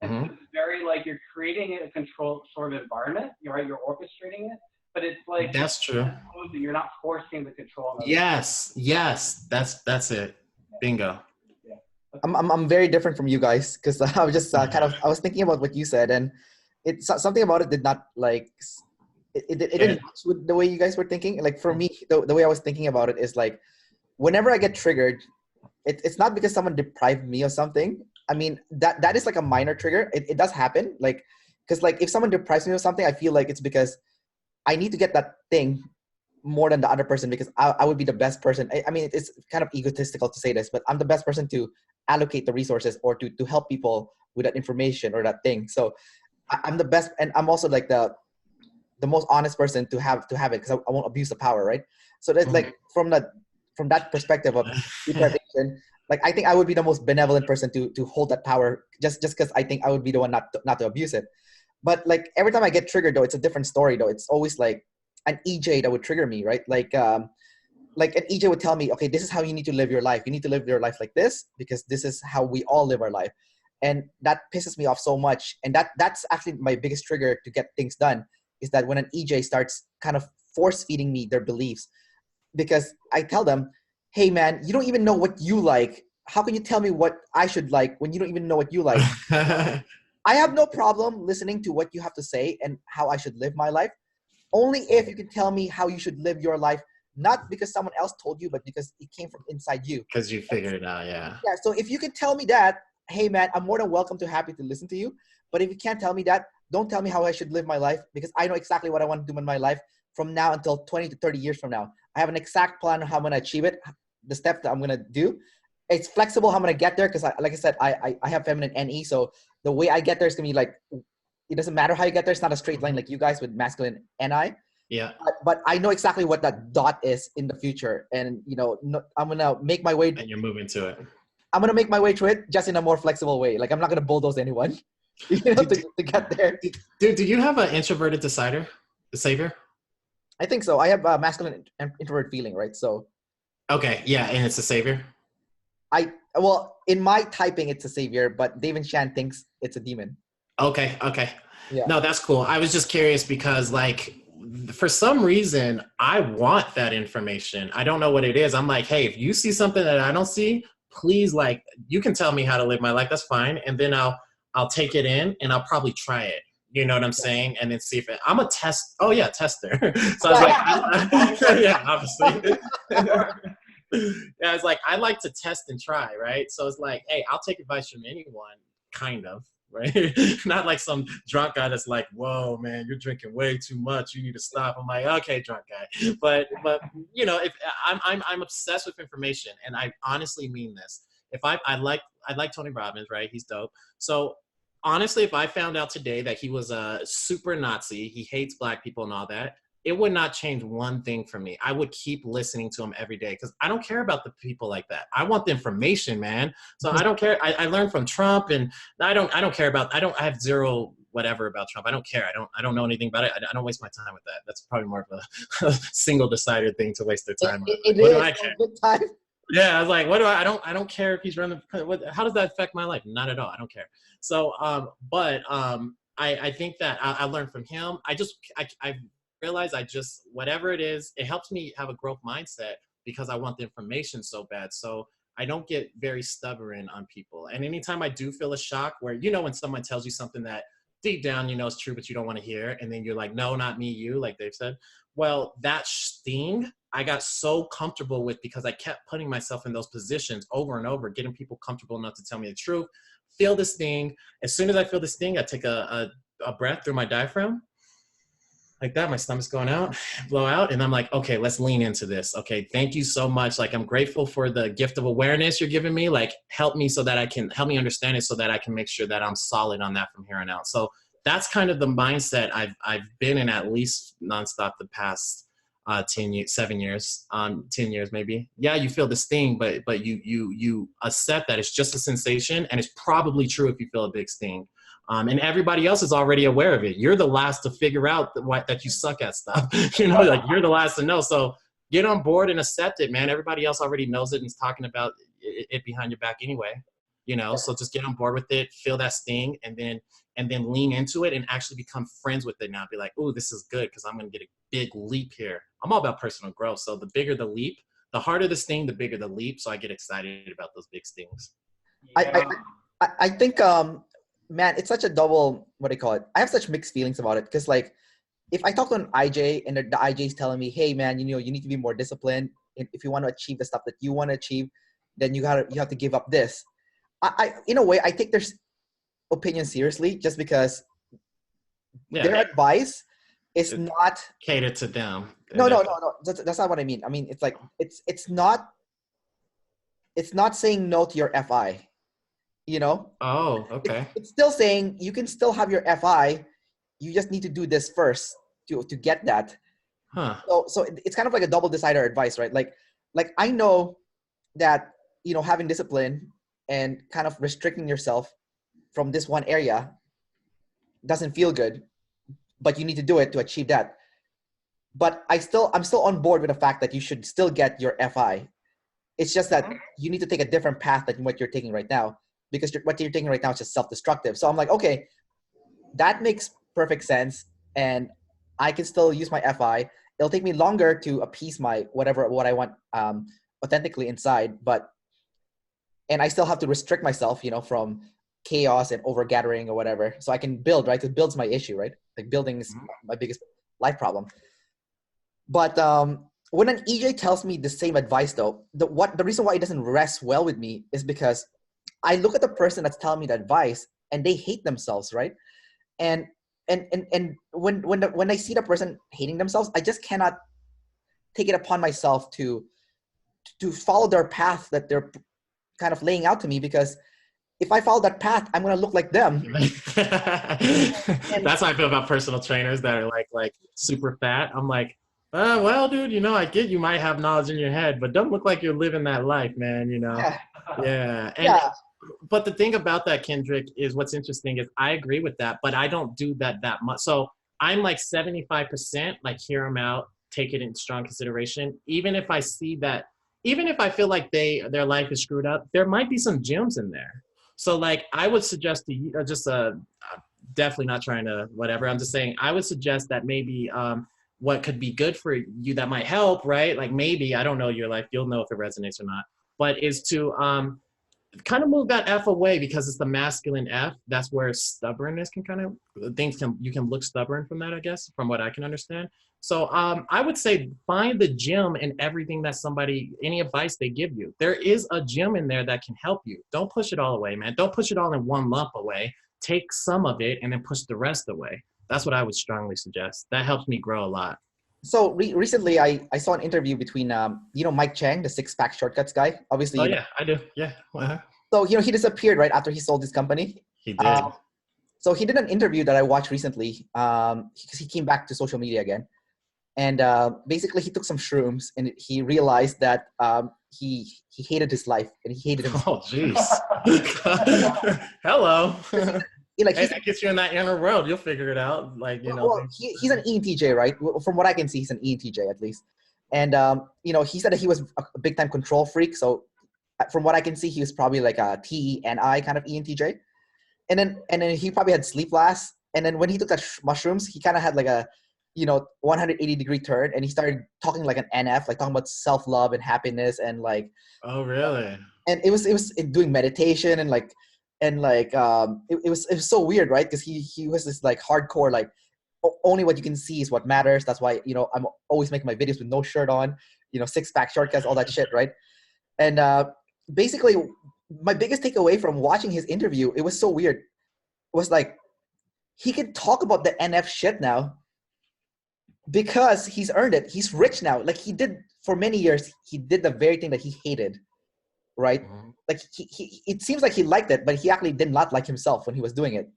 Mm-hmm. It's very like you're creating a controlled sort of environment. You're right. You're orchestrating it, but it's like That's true. you're not forcing the control on others. Yes. That's it. Bingo. Yeah. I'm very different from you guys because I was just I was thinking about what you said, and it's something about it did not like it didn't match with the way you guys were thinking. Like for me, the way I was thinking about it is like whenever I get triggered, it's not because someone deprived me of something. I mean that is like a minor trigger. It does happen, like because like if someone deprives me of something, I feel like it's because I need to get that thing more than the other person because I would be the best person. I mean, it's kind of egotistical to say this, but I'm the best person to allocate the resources or to help people with that information or that thing. So I'm the best, and I'm also like the most honest person to have it because I won't abuse the power, right? So that's like from that perspective of deprivation, like I think I would be the most benevolent person to hold that power just because I think I would be the one not to abuse it. But like every time I get triggered though, it's a different story though. It's always like an EJ that would trigger me, right? Like an EJ would tell me, okay, this is how you need to live your life. You need to live your life like this because this is how we all live our life. And that pisses me off so much. And that's actually my biggest trigger to get things done is that when an EJ starts kind of force feeding me their beliefs, because I tell them, hey man, you don't even know what you like. How can you tell me what I should like when you don't even know what you like? I have no problem listening to what you have to say and how I should live my life. Only if you can tell me how you should live your life, not because someone else told you, but because it came from inside you. Because you figured it out, yeah. Yeah, so if you can tell me that, hey man, I'm more than happy to listen to you. But if you can't tell me that, don't tell me how I should live my life because I know exactly what I want to do in my life from now until 20 to 30 years from now. I have an exact plan on how I'm going to achieve it, the steps that I'm going to do. It's flexible how I'm going to get there because, like I said, I have feminine NE. So the way I get there is going to be like, it doesn't matter how you get there. It's not a straight line like you guys with masculine NI. Yeah. But I know exactly what that dot is in the future. And, I'm going to make my way. And you're moving to it. I'm going to make my way through it just in a more flexible way. Like I'm not going to bulldoze anyone to get there. Dude, do you have an introverted decider, the savior? I think so. I have a masculine and introvert feeling, right? So. Okay. Yeah. And it's a savior. Well, in my typing, it's a savior, but Dave and Shan thinks it's a demon. Okay. Yeah. No, that's cool. I was just curious because like, for some reason, I want that information. I don't know what it is. I'm like, hey, if you see something that I don't see, please, like, you can tell me how to live my life. That's fine. And then I'll take it in and I'll probably try it. You know what I'm saying? And then see if I'm a test. Oh yeah, tester. So I was like, yeah, obviously. Yeah, it's like, I like to test and try, right? So it's like, hey, I'll take advice from anyone, kind of, right? Not like some drunk guy that's like, whoa, man, you're drinking way too much. You need to stop. I'm like, okay, drunk guy. But if I'm obsessed with information, and I honestly mean this. If I like Tony Robbins, right? He's dope. So honestly, if I found out today that he was a super Nazi, he hates black people and all that, it would not change one thing for me. I would keep listening to him every day because I don't care about the people like that. I want the information, man. So I don't care. I learned from Trump, and I don't care about. I have zero whatever about Trump. I don't care. I don't know anything about it. I don't waste my time with that. That's probably more of a single decided thing to waste their time on. What do I care? Yeah, I was like, I don't care if he's running. How does that affect my life? Not at all. I don't care. So, I think that I learned from him. I realize whatever it is, it helps me have a growth mindset because I want the information so bad. So I don't get very stubborn on people. And anytime I do feel a shock where, when someone tells you something that deep down, is true, but you don't want to hear. And then you're like, no, not me, you, like Dave said. Well, that sting, I got so comfortable with because I kept putting myself in those positions over and over, getting people comfortable enough to tell me the truth, feel the sting. As soon as I feel the sting, I take a breath through my diaphragm. Like that, my stomach's going out, blow out. And I'm like, okay, let's lean into this. Okay, thank you so much. Like, I'm grateful for the gift of awareness you're giving me. Like, help me understand it so that I can make sure that I'm solid on that from here on out. So that's kind of the mindset I've been in at least nonstop the past 10 years, 10 years maybe. Yeah, you feel the sting, but you accept that it's just a sensation, and it's probably true if you feel a big sting. And everybody else is already aware of it. You're the last to figure out that you suck at stuff. Like you're the last to know. So get on board and accept it, man. Everybody else already knows it and is talking about it behind your back anyway. you know? So just get on board with it, feel that sting, and then lean into it and actually become friends with it now. Be like, oh, this is good because I'm going to get a big leap here. I'm all about personal growth. So the bigger the leap, the harder the sting, the bigger the leap. So I get excited about those big stings. Yeah. I think, man, it's such a double, what do you call it? I have such mixed feelings about it because, like, if I talk to an IJ and the IJ is telling me, hey, man, you know, you need to be more disciplined. If you want to achieve the stuff that you want to achieve, then you have to give up this. I in a way, I take their opinion seriously just because their advice is not catered to them. No. That's not what I mean. I mean, it's like it's not saying no to your FI. You know? Oh, okay. It's still saying you can still have your FI. You just need to do this first to get that. Huh. So it's kind of like a double decider advice, right? Like I know that, you know, having discipline and kind of restricting yourself from this one area doesn't feel good, but you need to do it to achieve that. But I'm still on board with the fact that you should still get your FI. It's just that you need to take a different path than what you're taking right now, because what you're taking right now is just self-destructive. So I'm like, okay, that makes perfect sense, and I can still use my FI. It'll take me longer to appease my what I want authentically inside, and I still have to restrict myself, you know, from chaos and overgathering or whatever, so I can build, right? Because build's my issue, right? Like building is my biggest life problem. But when an EJ tells me the same advice, though, the reason why it doesn't rest well with me is because I look at the person that's telling me the advice and they hate themselves, right? And when I see the person hating themselves, I just cannot take it upon myself to follow their path that they're kind of laying out to me, because if I follow that path, I'm gonna look like them. That's how I feel about personal trainers that are like super fat. I'm like, well, dude, you know, I get you might have knowledge in your head, but don't look like you're living that life, man. You know, yeah. But the thing about that, Kendrick, is what's interesting is I agree with that, but I don't do that much. So I'm like 75%, like hear them out, take it in strong consideration. Even if I see that, even if I feel like their life is screwed up, there might be some gems in there. So like I would suggest to you, definitely not trying to whatever. I'm just saying I would suggest that maybe what could be good for you that might help, right? Like maybe, I don't know your life, you'll know if it resonates or not, but is to kind of move that F away, because it's the masculine F. That's where stubbornness can you can look stubborn from that, I guess, from what I can understand. So I would say find the gem in everything that any advice they give you. There is a gem in there that can help you. Don't push it all away, man. Don't push it all in one lump away. Take some of it and then push the rest away. That's what I would strongly suggest. That helps me grow a lot. So recently I saw an interview between, you know, Mike Chang, the six-pack shortcuts guy. Obviously. Oh, yeah, I do. Yeah. So, you know, he disappeared right after he sold his company. He did. So he did an interview that I watched recently, because he came back to social media again. And basically he took some shrooms and he realized that he hated his life and he hated himself. Oh, jeez. Hello. Like, that gets you in that inner world. You'll figure it out. Like, you know. Well, he's an ENTJ, right? From what I can see, he's an ENTJ at least. And, you know, he said that he was a big time control freak. So from what I can see, he was probably like a TENI kind of ENTJ. And then he probably had sleep last. And then when he took that mushrooms, he kind of had like a, you know, 180-degree turn, and he started talking like an NF, like talking about self-love and happiness and like. Oh, really? And it was doing meditation and it was so weird, right? Because he was this like hardcore, like only what you can see is what matters. That's why, you know, I'm always making my videos with no shirt on, you know, six-pack shortcuts, all that shit, right? And basically my biggest takeaway from watching his interview, it was so weird, was like he could talk about the NF shit now because he's earned it. He's rich now. Like he did for many years, he did the very thing that he hated, right? Mm-hmm. Like he it seems like he liked it, but he actually did not like himself when he was doing it,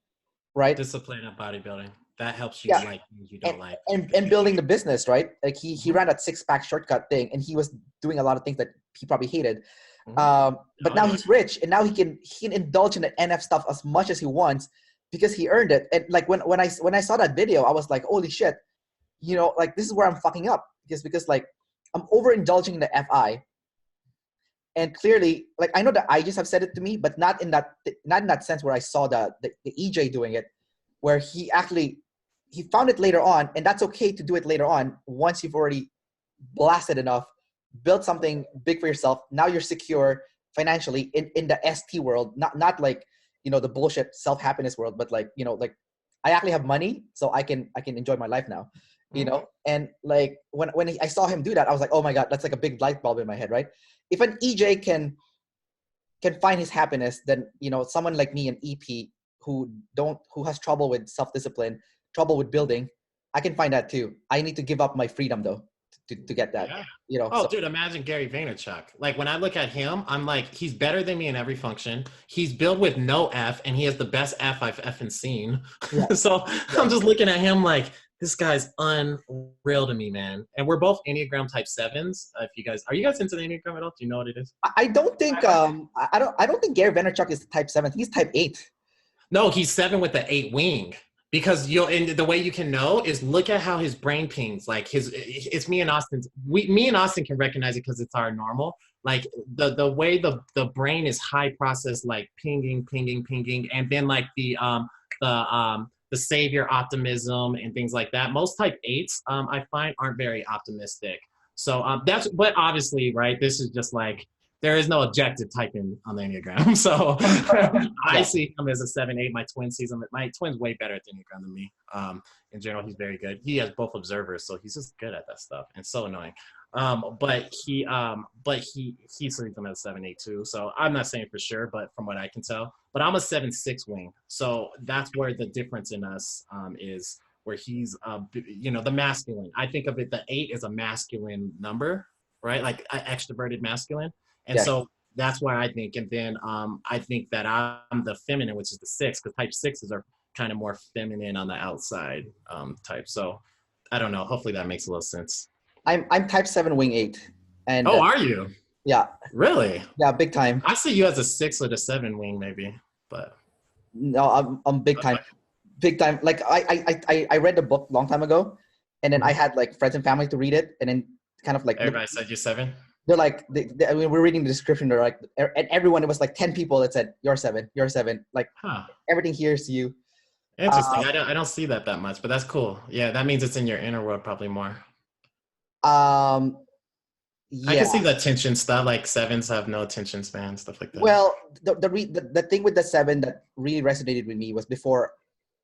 right? Discipline of bodybuilding. That helps you like things you don't like. And building the business, right? Like he ran that six-pack shortcut thing, and he was doing a lot of things that he probably hated. But now he's rich, and now he can indulge in the NF stuff as much as he wants because he earned it. And like when I saw that video, I was like, holy shit, you know, like this is where I'm fucking up because like I'm overindulging in the FI, And clearly, like, I know that I just have said it to me, but not in that sense where I saw the EJ doing it, where he found it later on, and that's okay to do it later on once you've already blasted enough, built something big for yourself. Now you're secure financially in the ST world, not like, the bullshit self-happiness world, but like, like, I actually have money, so I can enjoy my life now, and like when I saw him do that, I was like, oh my God, that's like a big light bulb in my head, right? If an EJ can find his happiness, then someone like me, an EP, who has trouble with self-discipline, trouble with building, I can find that too. I need to give up my freedom though to get that. Yeah. Oh, dude, imagine Gary Vaynerchuk. Like, when I look at him, I'm like, he's better than me in every function. He's built with no F, and he has the best F I've effing seen. Yeah. So I'm just looking at him like, this guy's unreal to me, man. And we're both Enneagram type 7s. Are you guys into the Enneagram at all? Do you know what it is? I don't think I don't think Gary Vaynerchuk is type 7. He's type 8. No, he's 7 with the 8 wing. Because and the way you can know is look at how his brain pings. Like, it's me and Austin's. Me and Austin can recognize it because it's our normal. Like, the way the brain is high processed, like pinging, and then like the savior optimism and things like that. Most type 8s, I find, aren't very optimistic. So but obviously, right, this is just like, there is no objective typing on the Enneagram. So I see him as a 7-8. My twin sees him. My twin's way better at the Enneagram than me. In general, he's very good. He has both observers, so he's just good at that stuff, and so annoying. But he sees him as a 7-8 too. So I'm not saying for sure, but from what I can tell. But I'm a 7-6 wing. So that's where the difference in us is, where he's the masculine. I think of it, the 8 is a masculine number, right? Like extroverted masculine. And so that's why I think, and then I think that I'm the feminine, which is the 6, because type 6s are kind of more feminine on the outside type. So I don't know. Hopefully that makes a little sense. I'm type 7 wing 8. And are you? Yeah. Really? Yeah, big time. I see you as a 6 or a 7 wing maybe, but no, I'm big time. Big time. Like I read the book a long time ago, and then I had like friends and family to read it, and then kind of like everybody said you're 7. They're like, I mean, we're reading the description. They're like, and everyone, it was like 10 people that said, you're 7, you're 7. Like, everything here's you. Interesting. I don't see that much, but that's cool. Yeah, that means it's in your inner world probably more. Yeah. I can see the attention stuff, like 7s have no attention span, stuff like that. Well, the thing with the 7 that really resonated with me was before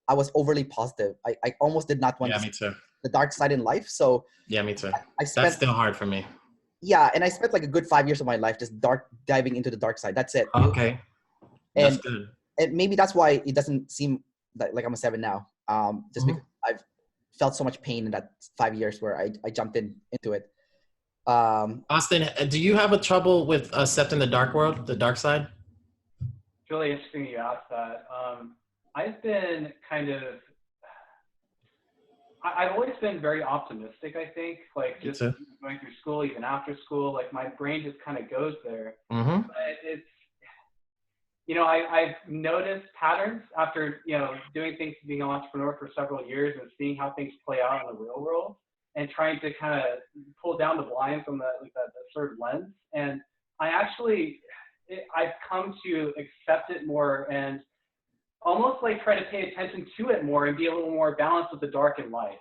I was overly positive. I almost did not want me too. The dark side in life. So yeah, me too. That's still hard for me. Yeah, and I spent like a good 5 years of my life just diving into the dark side. That's it. Okay. That's good. And maybe that's why it doesn't seem like I'm a 7 now. Just because I've felt so much pain in that 5 years where I jumped into it. Austin, do you have a trouble with accepting the dark world, the dark side? It's really interesting you asked that. I've been I've always been very optimistic, I think, like just going through school, even after school, like my brain just kind of goes there. Mm-hmm. But it's, I've noticed patterns after, doing things, being an entrepreneur for several years and seeing how things play out in the real world and trying to kind of pull down the blinds from that sort of lens. And I've come to accept it more and almost like try to pay attention to it more and be a little more balanced with the dark and light,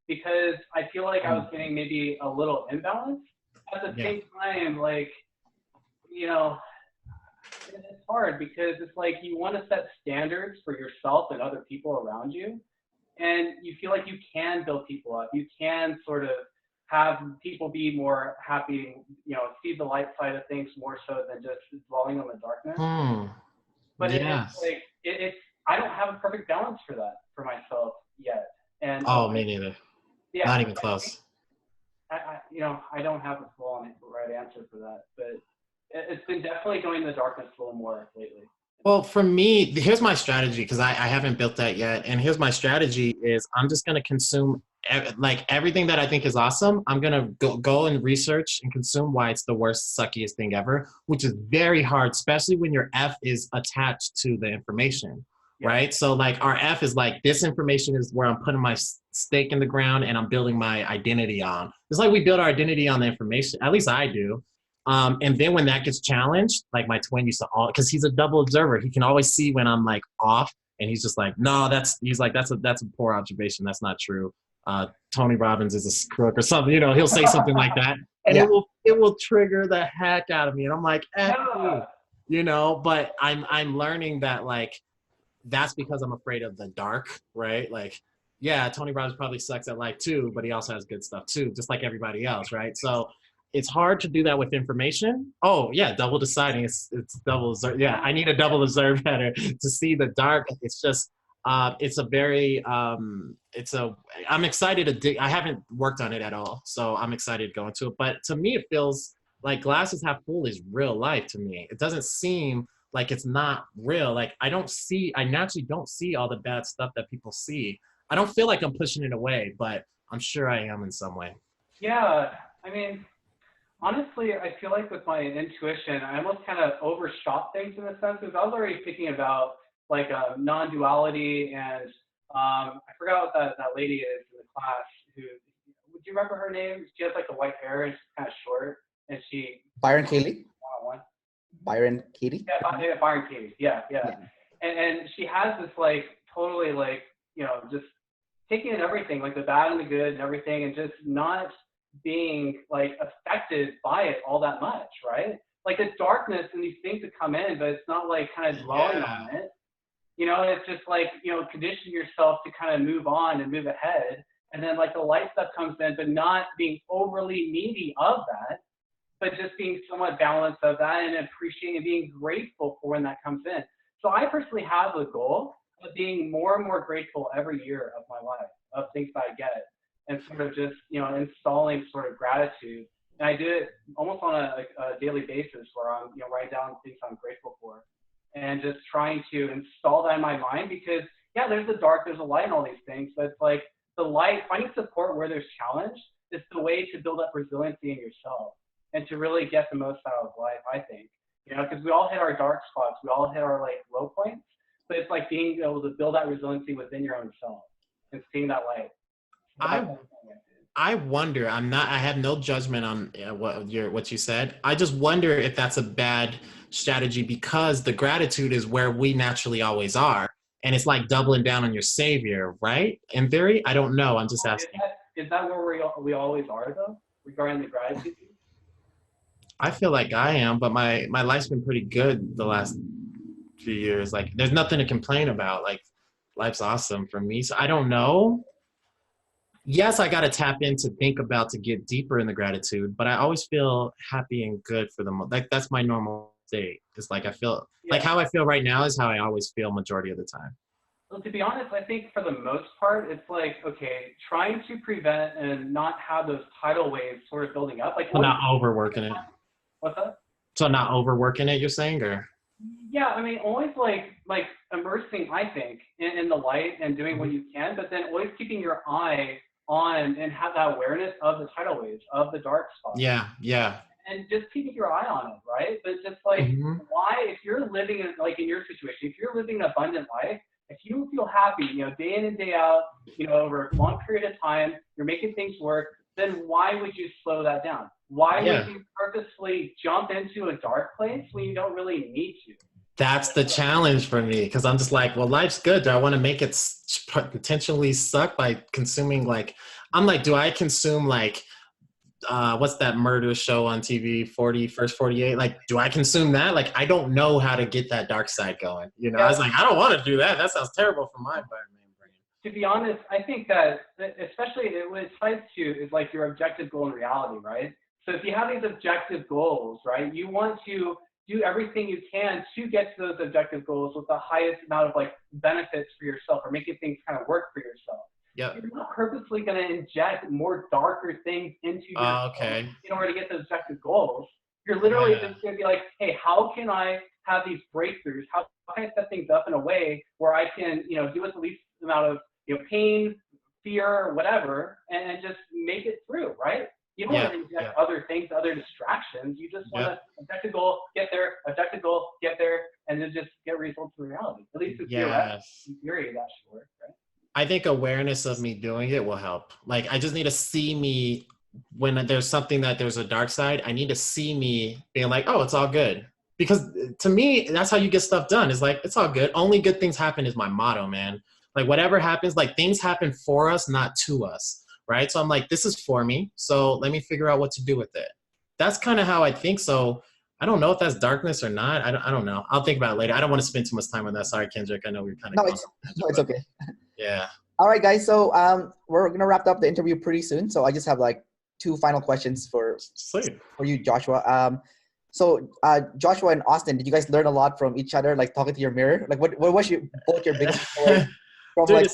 because I feel like I was getting maybe a little imbalanced. At the same time, like, it's hard because it's like you want to set standards for yourself and other people around you, and you feel like you can build people up. You can sort of have people be more happy, see the light side of things more so than just dwelling on the darkness. But it's like, I don't have a perfect balance for that for myself yet. And me neither. Yeah, not even close. I don't have a full right answer for that, but it's been definitely going in the darkness a little more lately. Well, for me, here's my strategy, because I haven't built that yet. And here's my strategy is I'm just going to consume like everything that I think is awesome. I'm going to go and research and consume why it's the worst, suckiest thing ever, which is very hard, especially when your F is attached to the information, right? So like our F is like, this information is where I'm putting my stake in the ground and I'm building my identity on. It's like we build our identity on the information. At least I do. And then when that gets challenged, like my twin used to because he's a double observer. He can always see when I'm like off, and he's just like, no, that's a poor observation. That's not true. Tony Robbins is a crook or something. You know, he'll say something like that, and Yeah. it will trigger the heck out of me. And I'm like, Yeah. you know, but I'm learning that like that's because I'm afraid of the dark, right? Like, yeah, Tony Robbins probably sucks at life too, but he also has good stuff too, just like everybody else, right? So it's hard to do that with information. Oh yeah, double deciding. It's double observe. Yeah, I need a double observe better to see the dark. It's just it's a very I'm excited to dig. I haven't worked on it at all, so I'm excited to go into it. But to me, it feels like glasses half full is real life to me. It doesn't seem like it's not real. Like I naturally don't see all the bad stuff that people see. I don't feel like I'm pushing it away, but I'm sure I am in some way. Yeah, I mean, honestly, I feel like with my intuition, I almost kind of overshot things in a sense, because I was already thinking about like non-duality, and I forgot what that lady is in the class who, do you remember her name? She has like the white hair and she's kind of short, and she Byron Katie. one. Byron Katie. Yeah, Byron Katie. Yeah. And she has this like totally like, you know, just taking in everything, like the bad and the good and everything, and just not being like affected by it all that much, right? Like the darkness and these things that come in, but it's not like kind of dwelling on it. You know, it's just like, you know, condition yourself to kind of move on and move ahead. And then like the light stuff comes in, but not being overly needy of that, but just being somewhat balanced of that and appreciating and being grateful for when that comes in. So I personally have the goal of being more and more grateful every year of my life, of things that I get, and sort of just, you know, installing sort of gratitude. And I do it almost on a daily basis, where I'm, you know, write down things I'm grateful for, and just trying to install that in my mind, because yeah, there's the dark, there's a light and all these things, but it's like the light, finding support where there's challenge is the way to build up resiliency in yourself and to really get the most out of life, I think. You know, because we all hit our dark spots, we all hit our like low points, but it's like being able to build that resiliency within your own self and seeing that light. I wonder, I have no judgment on what you said. I just wonder if that's a bad strategy, because the gratitude is where we naturally always are. And it's like doubling down on your savior, right? In theory, I don't know. I'm just asking. Is that where we always are though, regarding the gratitude? I feel like I am, but my life's been pretty good the last few years. Like there's nothing to complain about. Like life's awesome for me. So I don't know. Yes, I got to tap in to think about, to get deeper in the gratitude, but I always feel happy and good for the like that's my normal state. It's like I feel like how I feel right now is how I always feel majority of the time. Well, to be honest, I think for the most part, it's like, okay, trying to prevent and not have those tidal waves sort of building up. Like So not overworking it. What's that? So not overworking it, you're saying, or? Yeah, I mean, always like immersing, I think, in the light and doing what you can, but then always keeping your eye on and have that awareness of the tidal waves, of the dark spots. Yeah. And just keeping your eye on it, right? But just like, why, if you're living in, like in your situation, if you're living an abundant life, if you feel happy, you know, day in and day out, you know, over a long period of time, you're making things work, then why would you slow that down? Why would you purposely jump into a dark place when you don't really need to? That's the challenge for me, because I'm just like, well, life's good. Do I want to make it potentially suck by consuming like, I'm like, do I consume like, what's that murder show on TV, First 48? Like, do I consume that? Like, I don't know how to get that dark side going. You know, I was like, I don't want to do that. That sounds terrible for my brain. To be honest, I think that especially what it ties to is like your objective goal in reality, right? So if you have these objective goals, right, you want to do everything you can to get to those objective goals with the highest amount of like benefits for yourself, or making things kind of work for yourself. Yep. You're not purposely going to inject more darker things into your in order to get those objective goals. You're literally just going to be like, hey, how can I have these breakthroughs? How can I set things up in a way where I can, you know, do with the least amount of, you know, pain, fear, whatever, and just make it through, right? You don't want to inject other things, other distractions. You just want to objective goal, get there, objective goal, get there, and then just get results in reality. At least it's in theory, that should work, right? I think awareness of me doing it will help. Like, I just need to see me when there's something that there's a dark side, I need to see me being like, oh, it's all good. Because to me, that's how you get stuff done. It's like, it's all good. Only good things happen is my motto, man. Like whatever happens, like things happen for us, not to us, right? So I'm like, this is for me. So let me figure out what to do with it. That's kind of how I think. So I don't know if that's darkness or not. I don't know. I'll think about it later. I don't want to spend too much time on that. Sorry, Kendrick. I know we're kind of it's okay. Yeah. All right, guys. So we're gonna wrap up the interview pretty soon. So I just have like 2 final questions for you, Joshua. So Joshua and Austin, did you guys learn a lot from each other, like talking to your mirror? Like what was both your biggest takeaway from Dude, like?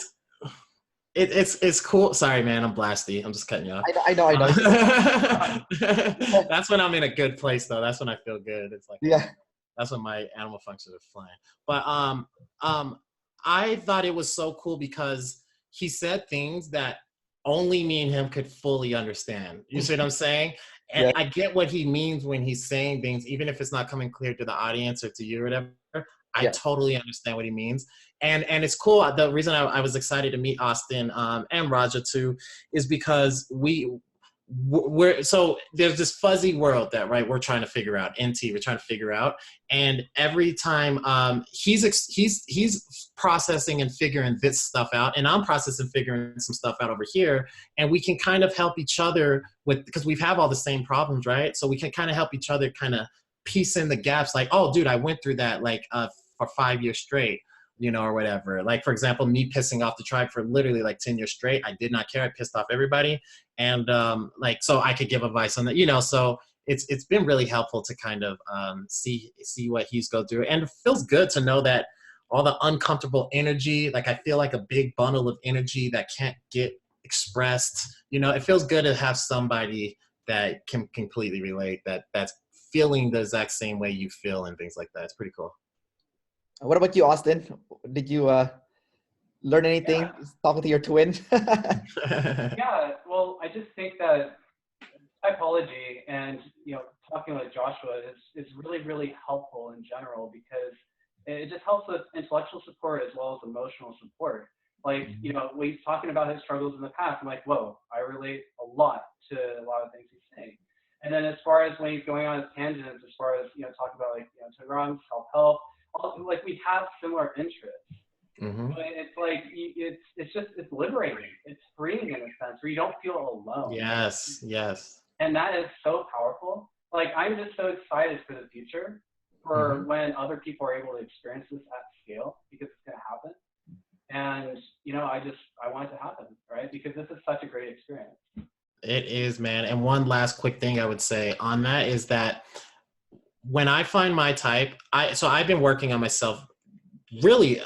It's cool. Sorry, man. I'm blasty. I'm just cutting you off. I know. That's when I'm in a good place, though. That's when I feel good. It's like, yeah. That's when my animal functions are flying. But I thought it was so cool because he said things that only me and him could fully understand. You see what I'm saying? And Yeah. I get what he means when he's saying things, even if it's not coming clear to the audience or to you or whatever. I totally understand what he means. And it's cool. The reason I was excited to meet Austin and Raja too is because we're so there's this fuzzy world that we're trying to figure out. We're trying to figure out, and every time he's processing and figuring this stuff out, and I'm processing figuring some stuff out over here, and we can kind of help each other because we have all the same problems, right? So we can kind of help each other kind of piece in the gaps. Like, oh, dude, I went through that for 5 years straight. Or whatever. Like, for example, me pissing off the tribe for literally like 10 years straight. I did not care. I pissed off everybody. And so I could give advice on that, so it's been really helpful to kind of see what he's going through. And it feels good to know that all the uncomfortable energy, like I feel like a big bundle of energy that can't get expressed. It feels good to have somebody that can completely relate, that's feeling the exact same way you feel and things like that. It's pretty cool. What about you, Austin? Did you learn anything talking to your twin? Yeah, well, I just think that typology and talking with Joshua is really, really helpful in general because it just helps with intellectual support as well as emotional support. Like, when he's talking about his struggles in the past, I'm like, whoa, I relate a lot to a lot of things he's saying. And then as far as when he's going on his tangents, as far as talking about like Tehran, self-help, like we have similar interests. Mm-hmm. But it's like it's liberating. It's freeing in a sense where you don't feel alone. Yes. And that is so powerful. Like I'm just so excited for the future, for when other people are able to experience this at scale because it's going to happen. And I want it to happen, right? Because this is such a great experience. It is, man. And one last quick thing I would say on that is that when I find my type, I've been working on myself really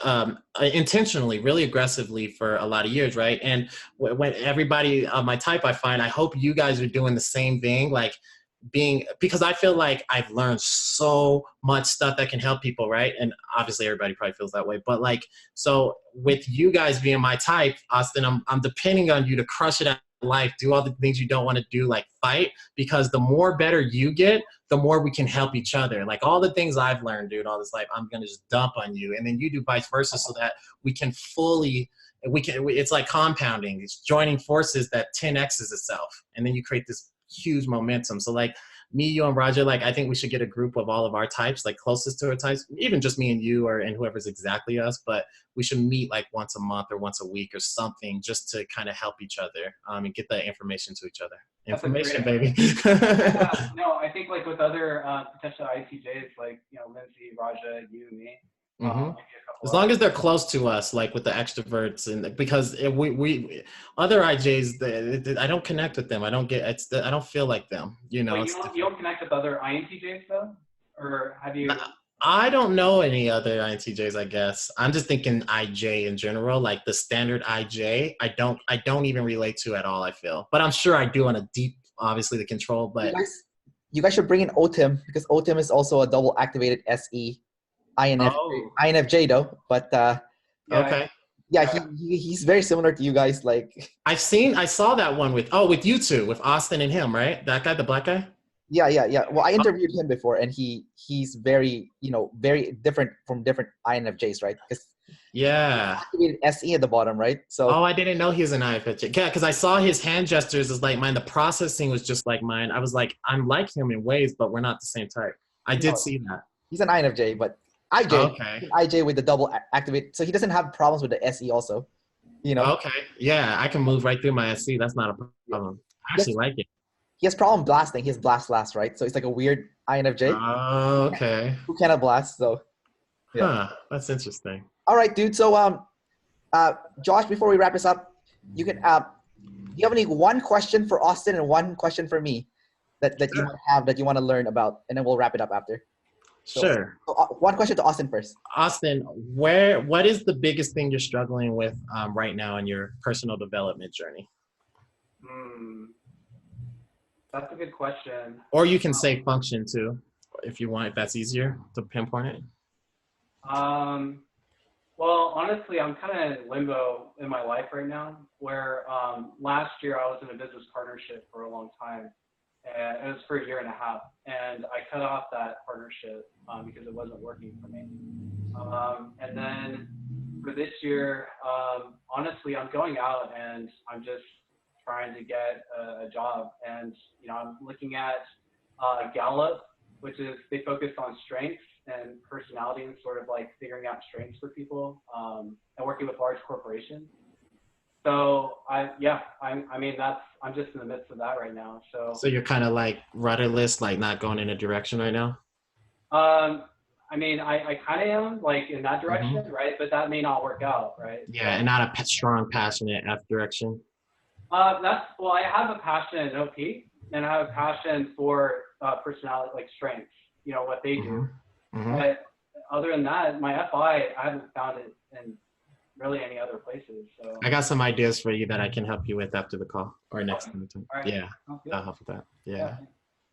intentionally, really aggressively for a lot of years, right? And when everybody of my type I find, I hope you guys are doing the same thing, like because I feel like I've learned so much stuff that can help people, right? And obviously everybody probably feels that way, but like, so with you guys being my type, Austin, I'm depending on you to crush it at life, do all the things you don't want to do, like fight, because the more better you get, the more we can help each other. Like all the things I've learned, dude, all this life, I'm going to just dump on you. And then you do vice versa so that we can it's like compounding. It's joining forces that 10x's itself. And then you create this huge momentum. So like me, you, and Raja, like I think we should get a group of all of our types, like closest to our types, even just me and you and whoever's exactly us, but we should meet like once a month or once a week or something just to kind of help each other and get that information to each other. Information, baby. Yeah, no, I think like with other potential INTJs, like, Lindsay, Raja, you, me, as long as they're close to us, like with the extroverts, and because we other IJs, I don't connect with them. I don't feel like them. You don't connect with other INTJs though, or have you? I don't know any other INTJs. I guess I'm just thinking IJ in general, like the standard IJ. I don't even relate to at all. I feel, but I'm sure I do on a deep, obviously the control. But you guys should bring in Otim because Otim is also a double activated SE. INFJ though, but okay. Yeah, he's very similar to you guys. Like I saw that one with you two, with Austin and him, right? That guy, the black guy. Yeah. Well, I interviewed him before, and he's very very different from different INFJs, right? Because Yeah. Activated SE at the bottom, right? So Oh, I didn't know he was an INFJ. Yeah, because I saw his hand gestures as like mine. The processing was just like mine. I was like, I'm like him in ways, but we're not the same type. I did see that. he's an INFJ, but IJ, Okay. an IJ with the double activate. So he doesn't have problems with the SE also. You know. Okay. Yeah, I can move right through my SC. That's not a problem. I actually like it. He has problem blasting. He has blast, right? So it's like a weird INFJ Oh, okay. who cannot blast. So yeah. Huh. That's interesting. All right, dude. So Josh, before we wrap this up, you can do you have any one question for Austin and one question for me that you might have that you want to learn about, and then we'll wrap it up after. So, Sure. So, one question to Austin first. Austin, what is the biggest thing you're struggling with right now in your personal development journey? That's a good question. Or you can say function too, if you want, if that's easier to pinpoint it. Well, honestly, I'm kind of in limbo in my life right now, where last year I was in a business partnership for a long time, and it was for a year and a half, and I cut off that partnership because it wasn't working for me. And then for this year, honestly, I'm going out and I'm just trying to get a job, and I'm looking at Gallup, which is they focus on strengths and personality and sort of like figuring out strengths for people and working with large corporations. So I'm just in the midst of that right now. So you're kind of like rudderless, like not going in a direction right now? I kind of am like in that direction, right? But that may not work out, right? Yeah, and not a strong, passionate F direction. I have a passion in OP, and I have a passion for personality, like strengths, what they do. But other than that, my FI, I haven't found it in really any other places. So I got some ideas for you that I can help you with after the call or next time. Right. Yeah, I'll help with that. Yeah,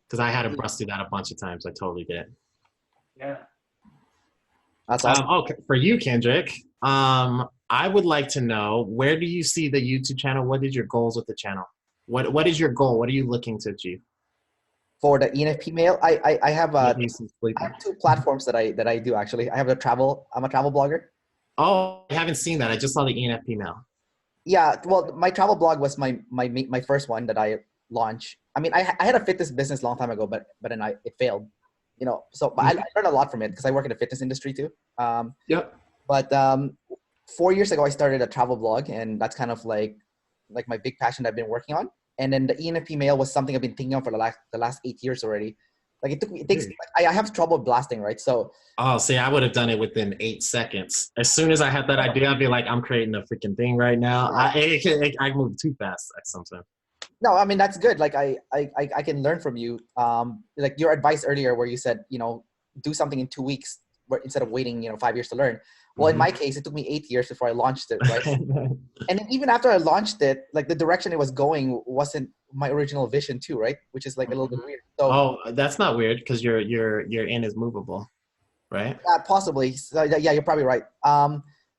because I had to bust through that a bunch of times. I totally get it. Yeah. That's awesome. Okay, for you, Kendrick, I would like to know, where do you see the YouTube channel? What is your goals with the channel? What is your goal? What are you looking to achieve? For the ENFP male, I have two platforms that I do actually. I have I'm a travel blogger. Oh, I haven't seen that. I just saw the ENFP male. Yeah, well, my travel blog was my first one that I launched. I mean, I had a fitness business a long time ago, but then it failed. But I learned a lot from it because I work in the fitness industry too. Yep. But 4 years ago, I started a travel blog, and that's kind of like my big passion that I've been working on. And then the ENFP mail was something I've been thinking of for the last 8 years already. Like I have trouble blasting, right? So. Oh, see, I would have done it within 8 seconds. As soon as I had that idea, I'd be like, I'm creating a freaking thing right now. I move too fast sometimes. No, I mean, that's good. Like I can learn from you. Like your advice earlier where you said, do something in 2 weeks instead of waiting, 5 years to learn. Well, in my case, it took me 8 years before I launched it, right? And then even after I launched it, like the direction it was going wasn't my original vision too, right? Which is like a little bit weird. So, that's not weird because your in is movable, right? Possibly. So, yeah, you're probably right.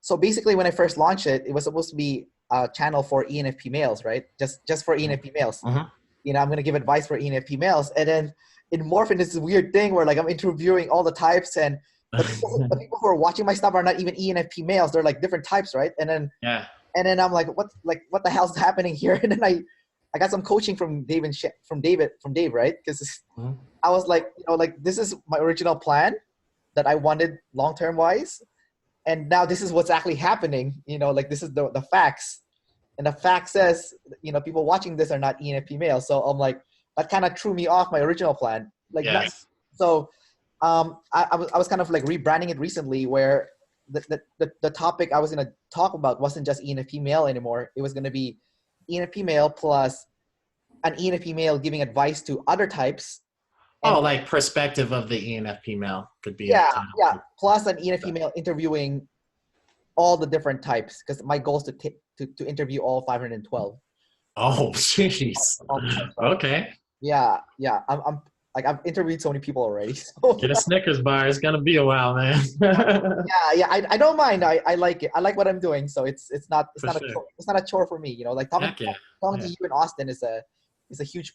So basically, when I first launched it, it was supposed to be a channel for ENFP males, right? Just for ENFP males. I'm gonna give advice for ENFP males, and then it morphed into this weird thing where like I'm interviewing all the types, and the people who are watching my stuff are not even ENFP males. They're like different types, right? And then I'm like, what the hell's happening here? And then I got some coaching from Dave, right? Because I was like, this is my original plan that I wanted long-term wise. And now this is what's actually happening, like this is the facts. And the fact says, people watching this are not ENFP males. So I'm like, that kind of threw me off my original plan. So I was kind of like rebranding it recently where the topic I was going to talk about wasn't just ENFP male anymore. It was going to be ENFP male plus an ENFP male giving advice to other types. Like perspective of the ENFP male could be. Yeah. Plus an ENFP male interviewing all the different types, because my goal is to interview all 512. Oh, jeez. Okay. Yeah. I've interviewed so many people already. So. Get a Snickers bar. It's gonna be a while, man. yeah. I don't mind. I like it. I like what I'm doing. So it's not a chore for me. Like talking to you in Austin is a huge,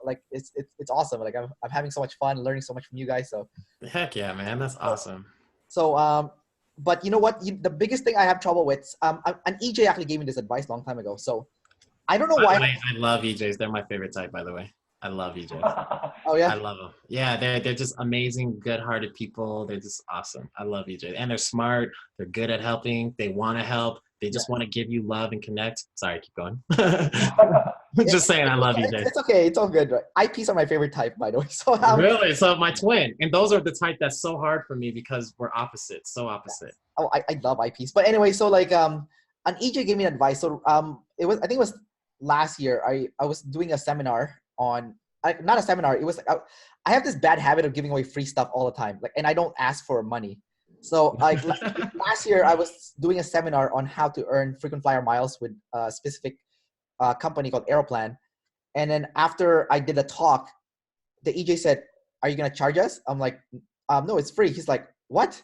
like it's awesome. Like I'm having so much fun learning so much from you guys. So heck yeah, man, that's awesome. So but you know what? The biggest thing I have trouble with, an EJ actually gave me this advice a long time ago. So I don't know By why. the way, I love EJs. They're my favorite type, by the way. I love EJs. Oh yeah. I love them. Yeah, they're just amazing, good-hearted people. They're just awesome. I love EJ, and they're smart. They're good at helping. They want to help. They just want to give you love and connect. Sorry, keep going. Just saying, I love EJ. It's okay. It's all good. Right? IPs are my favorite type, by the way. So Really? So my twin, and those are the type that's so hard for me because we're opposites, so opposite. Oh, I love IPs. But anyway, so like an EJ gave me advice. So I think it was last year. I was doing a seminar on not a seminar. It was like I have this bad habit of giving away free stuff all the time. Like, and I don't ask for money. So like last year I was doing a seminar on how to earn frequent flyer miles with a specific company called Aeroplan. And then after I did a talk, the EJ said, "Are you gonna charge us?" I'm like, "No, it's free." He's like, "What?"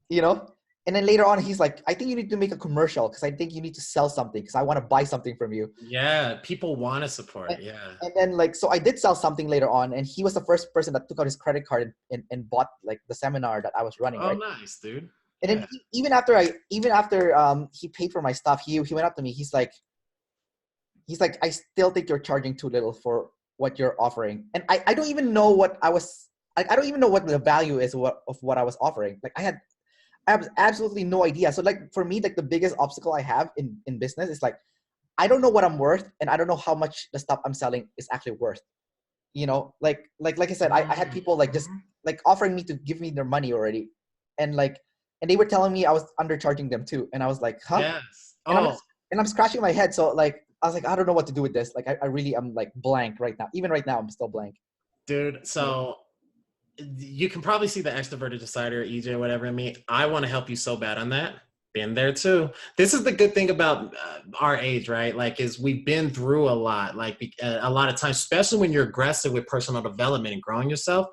You know? And then later on, he's like, "I think you need to make a commercial because I think you need to sell something because I want to buy something from you." Yeah, people want to support. Yeah. And then like, so I did sell something later on, and he was the first person that took out his credit card and bought like the seminar that I was running. Oh, right? nice, dude. And then even after he paid for my stuff, he went up to me. He's like, "I still think you're charging too little for what you're offering." And I don't even know what I don't even know what the value is of what I was offering. Like I have absolutely no idea. So like for me, like the biggest obstacle I have in business is like, I don't know what I'm worth, and I don't know how much the stuff I'm selling is actually worth. You know, like I said, I had people like just like offering me to give me their money already. And they were telling me I was undercharging them too. And I was like, huh? Yes. And I'm scratching my head. So like, I was like, I don't know what to do with this. Like, I really am like blank right now. Even right now, I'm still blank. Dude, so you can probably see the extroverted decider, EJ, whatever in me. I want to help you so bad on that. Been there too. This is the good thing about our age, right? Like, is we've been through a lot. Like a lot of times, especially when you're aggressive with personal development and growing yourself,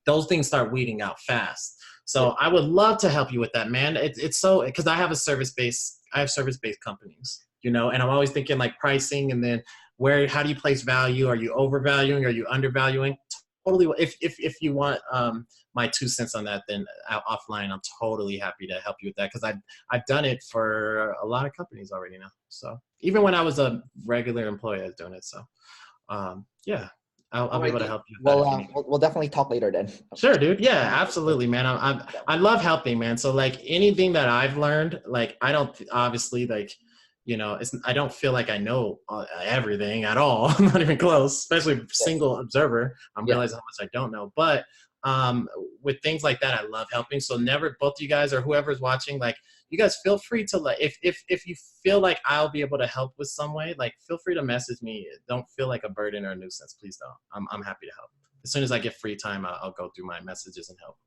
those things start weeding out fast. So I would love to help you with that, man. It's so, because I have service-based companies, you know, and I'm always thinking like pricing, and then how do you place value? Are you overvaluing? Are you undervaluing? Totally. If you want my 2 cents on that, then offline, I'm totally happy to help you with that, because I've done it for a lot of companies already now. So even when I was a regular employee, I was doing it. So yeah. I'll be able to help you. Well, we'll definitely talk later then. Sure, dude. Yeah, absolutely, man. I love helping, man. So like anything that I've learned, like I don't obviously like, you know, I don't feel like I know everything at all. I'm not even close, especially single observer. I'm realizing how much I don't know. But with things like that, I love helping. So never, both of you guys or whoever's watching, like you guys feel free to like, if you feel like I'll be able to help with some way, like feel free to message me. Don't feel like a burden or a nuisance. Please don't. I'm happy to help. As soon as I get free time, I'll go through my messages and help.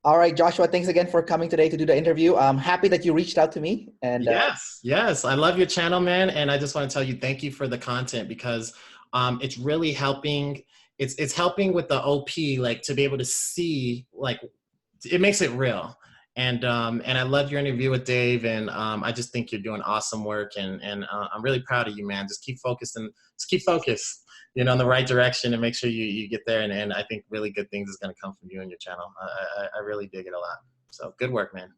All right, Joshua, thanks again for coming today to do the interview. I'm happy that you reached out to me. And yes. I love your channel, man. And I just want to tell you, thank you for the content, because it's really helping. It's helping with the OP, like to be able to see, like it makes it real. And I love your interview with Dave, and I just think you're doing awesome work, and I'm really proud of you, man. Just keep focused, you know, in the right direction, and make sure you get there. And I think really good things is going to come from you and your channel. I really dig it a lot. So good work, man.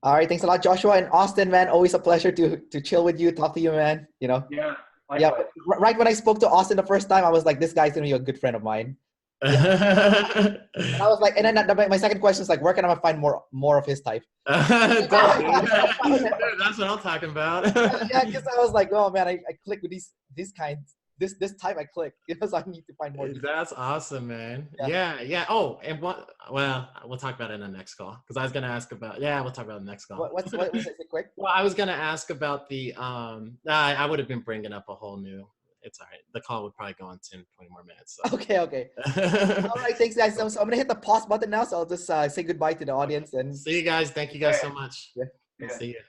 All right, thanks a lot, Joshua. And Austin, man, always a pleasure to chill with you, talk to you, man. You know. Yeah. Yeah. Right when I spoke to Austin the first time, I was like, this guy's gonna be a good friend of mine. And I was like, and then my second question is like, where can I find more of his type? That's what I'm talking about. Yeah, because I was like, oh man, I click with these kinds. This type I click, because I need to find more. That's awesome, man. Yeah. Oh, and we'll talk about it in the next call, because I was gonna ask about. Yeah, we'll talk about it in the next call. What's it quick? Well, I was gonna ask about the I would have been bringing up a whole new. It's all right. The call would probably go on 10, 20 more minutes. So. Okay. All right, thanks guys. So I'm gonna hit the pause button now. So I'll just say goodbye to the audience and see you guys. Thank you guys so much. Yeah. See you.